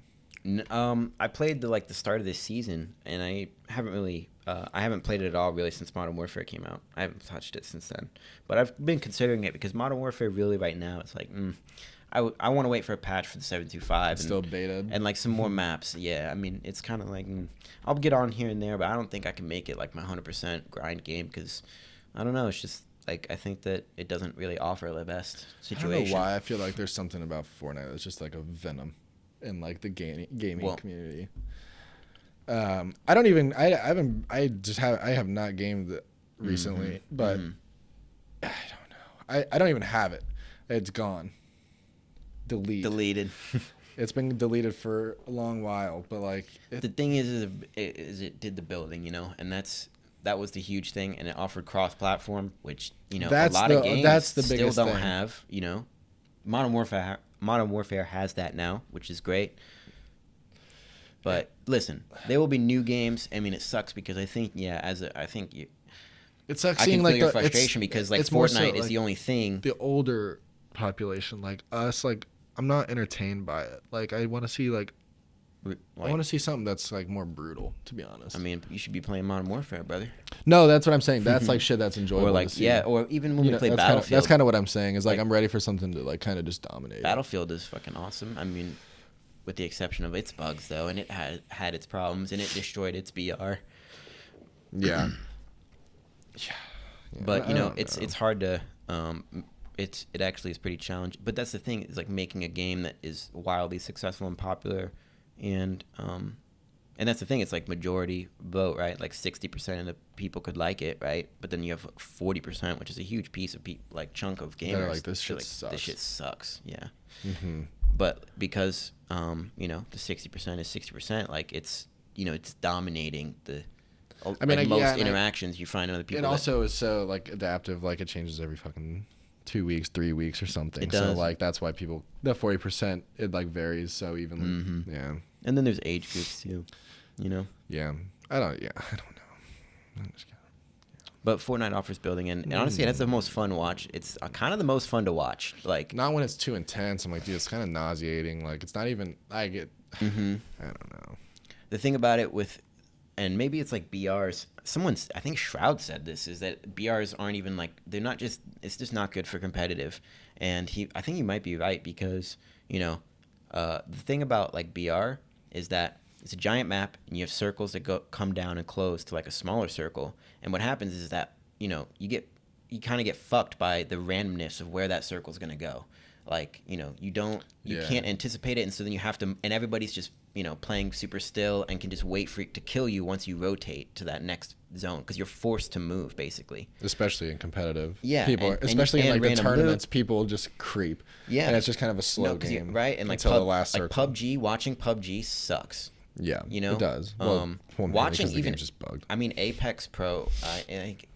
I played the start of this season, and I haven't played it at all really since Modern Warfare came out. I haven't touched it since then, but I've been considering it because Modern Warfare really right now it's like, I want to wait for a patch for the 7.25. It's still beta. And like some more maps. Yeah, I mean it's kind of like I'll get on here and there, but I don't think I can make it like my 100% grind game because I don't know. It's just like I think that it doesn't really offer the best situation. I don't know why I feel like there's something about Fortnite that's just like a venom in like the gaming community. I have not gamed it recently, but I don't know. I don't even have it. It's gone. Deleted. It's been deleted for a long while, but like the thing is it did the building, and that was the huge thing, and it offered cross-platform, which a lot of games still don't have. Modern Warfare has that now, which is great. But listen, there will be new games. I mean, it sucks because I think it sucks I seeing can feel like your frustration because like Fortnite is the only thing. The older population, like us, like I'm not entertained by it. Like I want to see I want to see something that's like more brutal, to be honest. I mean, you should be playing Modern Warfare, brother. No, that's what I'm saying. That's like shit that's enjoyable. Or like to see. or even when we play that's Battlefield. That's kind of what I'm saying. Is like I'm ready for something to like kind of just dominate. Battlefield is fucking awesome. I mean, with the exception of its bugs though, and it had its problems, and it destroyed its BR. Yeah. But it's hard to it actually is pretty challenging. But that's the thing, is like making a game that is wildly successful and popular, and that's the thing. It's like majority vote, right? Like 60% of the people could like it, right? But then you have 40%, which is a huge piece of chunk of gamers. They're like, this shit sucks. This shit sucks. Yeah. Mm-hmm. But because the 60% is 60%, like it's it's dominating the. I mean, most interactions you find other people. It also is so like adaptive. Like it changes every fucking 2 weeks, 3 weeks, or something. It does. So like that's why people the 40% it like varies so evenly. Mm-hmm. Yeah. And then there's age groups too. Yeah. I don't know. I'm just kidding. But Fortnite offers building, and honestly, that's the most fun to watch. It's kind of the most fun to watch. Like not when it's too intense. I'm like, dude, it's kind of nauseating. Like it's not even. I get. I don't know. The thing about it and maybe it's like BRs. I think Shroud said this, is that BRs aren't even like, they're not just, it's just not good for competitive. And I think he might be right because, the thing about like BR is that it's a giant map and you have circles that come down and close to like a smaller circle. And what happens is that, you kind of get fucked by the randomness of where that circle's going to go. Like, you can't anticipate it. And so then you have to, and everybody's just, playing super still and can just wait for it to kill you once you rotate to that next zone, because you're forced to move basically. Especially in competitive. Yeah. Especially in like the tournaments, people just creep. Yeah. And it's just kind of a slow game. Right. And like until the last circle. PUBG, watching PUBG sucks. Yeah, it does. Well, watching the even game's just bugged. I mean, Apex Pro,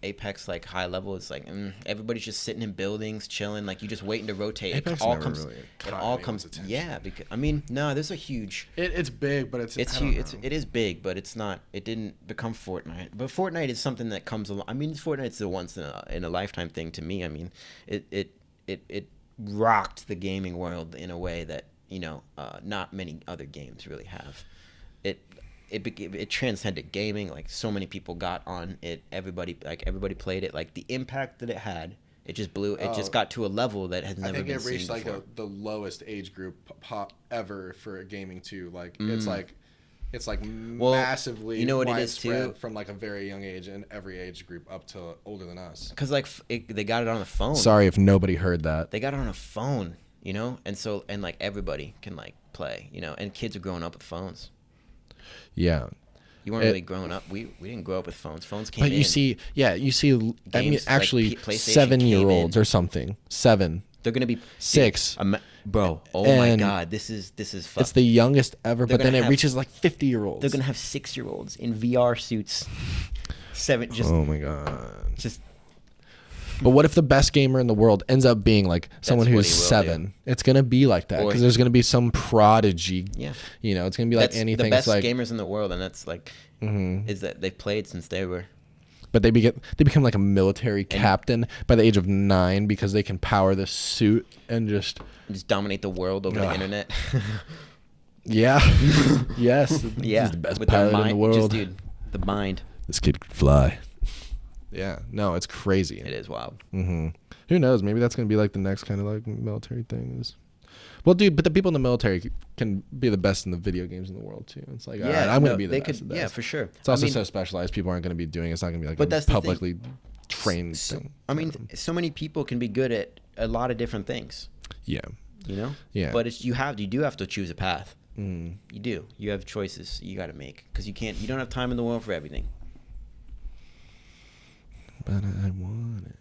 Apex like high level is like everybody's just sitting in buildings, chilling. Like you just waiting to rotate. Apex it all never comes. Really it all comes. attention. Yeah, because no, there's a huge. It's big, but it's huge. It is big, but it's not. It didn't become Fortnite. But Fortnite is something that comes along. I mean, Fortnite's the once in a lifetime thing to me. I mean, it rocked the gaming world in a way that not many other games really have. It transcended gaming. Like so many people got on it. Everybody played it. Like the impact that it had, it just blew. It just got to a level that has never been seen before. I think it reached like the lowest age group pop ever for gaming too. Like it's like massively. You know what it is too? From like a very young age and every age group up to older than us. Because like they got it on the phone. Sorry if nobody heard that. They got it on a phone. you know, and like everybody can like play, you know, and kids are growing up with phones. Yeah. You weren't really growing up. We didn't grow up with phones. Phones came in. But you see, I mean, Games, like, actually, PlayStation 7-year-olds came in. or something. 7. They're gonna be 6. bro. Oh my And God, this is fucked. It's the youngest ever, They're but then gonna it have- reaches like 50-year-olds. They're gonna have 6-year-olds in VR suits. Just Oh my God. just But what if the best gamer in the world ends up being like someone what who's he will 7? It's gonna be like that Or- because there's gonna be some prodigy. Yeah. You know, it's gonna be like that's anything. the best It's like, gamers in the world, and that's like is that they've played since they were. but they become like a military captain by the age of 9 because they can power this suit and just dominate the world over the Ugh. internet. yeah, yes, Yeah, he's the best with their pilot in mind, the world. just, dude, the mind. This kid could fly. Yeah, no, it's crazy. It is wild. Mm-hmm. Who knows? Maybe that's gonna be like the next kind of like military thing is. Well, dude, but the people in the military can be the best in the video games in the world too. It's like, all right, I'm gonna be the they best. could. At this. Yeah, for sure. It's also I mean, so specialized. People aren't gonna be doing it. It's not gonna be like But a that's the thing. publicly trained so, thing. I mean, so many people can be good at a lot of different things. Yeah. You know. Yeah. But it's you do have to choose a path. Mm. You do. You have choices you got to make because you don't have time in the world for everything. But I want it.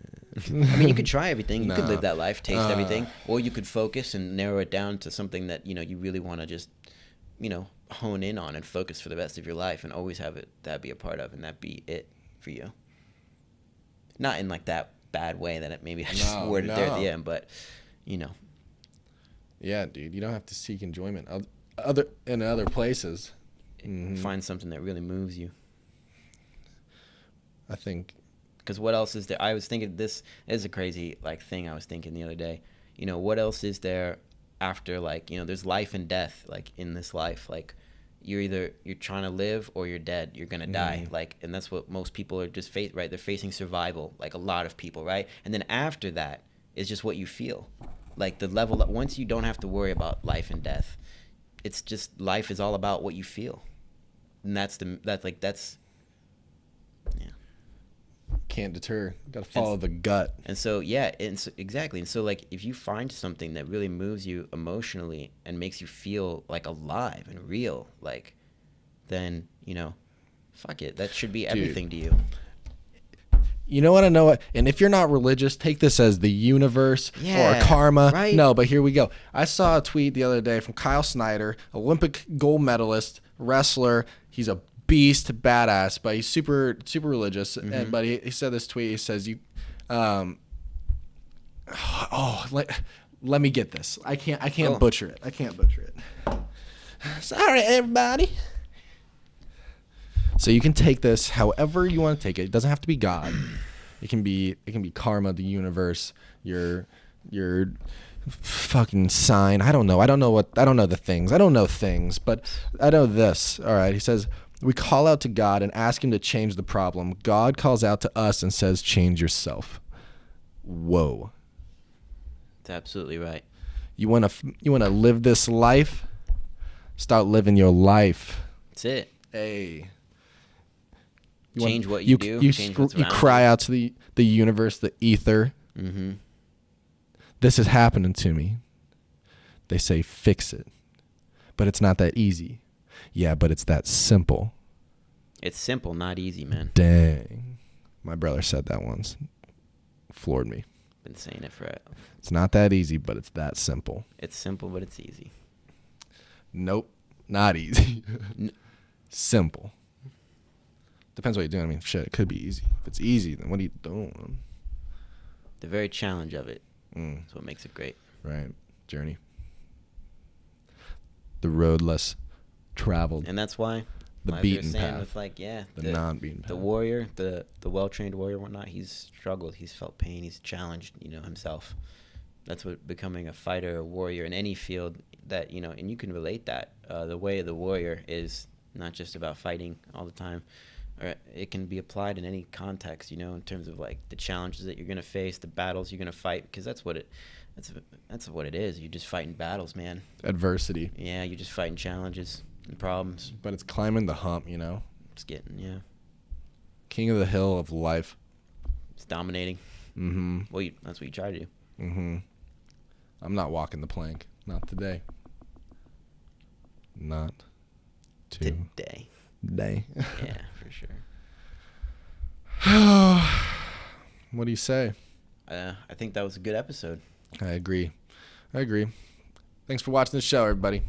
I mean, you could try everything. You could Nah. live that life, taste everything, or you could focus and narrow it down to something that you really want to just, hone in on and focus for the rest of your life, and always have that be a part of, and that be it for you. Not in like that bad way that maybe I just worded there at the end, but Yeah, dude, you don't have to seek enjoyment in other places. Mhm. find something that really moves you. I think. Because what else is there? I was thinking this is a crazy thing I was thinking the other day. What else is there after there's life and death in this life. You're trying to live or you're dead. You're gonna die. And that's what most people are just right. They're facing survival. A lot of people, right? And then after that is just what you feel. The level that once you don't have to worry about life and death, it's just life is all about what you feel, and that's yeah. Can't deter. Got to follow the gut. And so, exactly. And so, if you find something that really moves you emotionally and makes you feel alive and real, then fuck it. That should be everything to you. You know what? I know it. And if you're not religious, take this as the universe or karma. Right? No, but here we go. I saw a tweet the other day from Kyle Snyder, Olympic gold medalist, wrestler. He's a beast, badass, but he's super religious. Mm-hmm. And but he said this tweet. He says, let me get this. I can't butcher it. I can't butcher it. Sorry, everybody. So you can take this however you want to take it. It doesn't have to be God. It can be karma, the universe, your fucking sign. I don't know the things. I don't know things, but I know this. All right. He says, we call out to God and ask him to change the problem. God calls out to us and says, change yourself. Whoa. That's absolutely right. You want to live this life? Start living your life. That's it. Hey. Change what you do. Change what's you around cry you. out to the universe, the ether. Mm-hmm. This is happening to me. They say fix it. But it's not that easy. Yeah, but it's that simple. It's simple, not easy, man. Dang. My brother said that once. Floored me. Been saying it forever. It's not that easy, but it's that simple. It's simple, but it's easy. Nope. Not easy. Simple. Depends what you're doing. I mean, shit, it could be easy. If it's easy, then what are you doing? The very challenge of it is what makes it great. Right. Journey. The road less traveled. And that's why The like you were beaten saying path. with The non-beaten path. the warrior, the well-trained warrior, whatnot. He's struggled. He's felt pain. He's challenged, himself. That's what becoming a fighter, a warrior in any field that and you can relate that. The way of the warrior is not just about fighting all the time. Or it can be applied in any context, in terms of the challenges that you're gonna face, the battles you're gonna fight, because that's what it is. You're just fighting battles, man. Adversity. Yeah, you're just fighting challenges and problems. But it's climbing the hump, It's getting King of the hill of life. it's dominating. Mm-hmm. Well, that's what you try to do. Mm-hmm. I'm not walking the plank. Not today. Not Today. today. Yeah, for sure. What do you say? I think that was a good episode. I agree. Thanks for watching the show, everybody.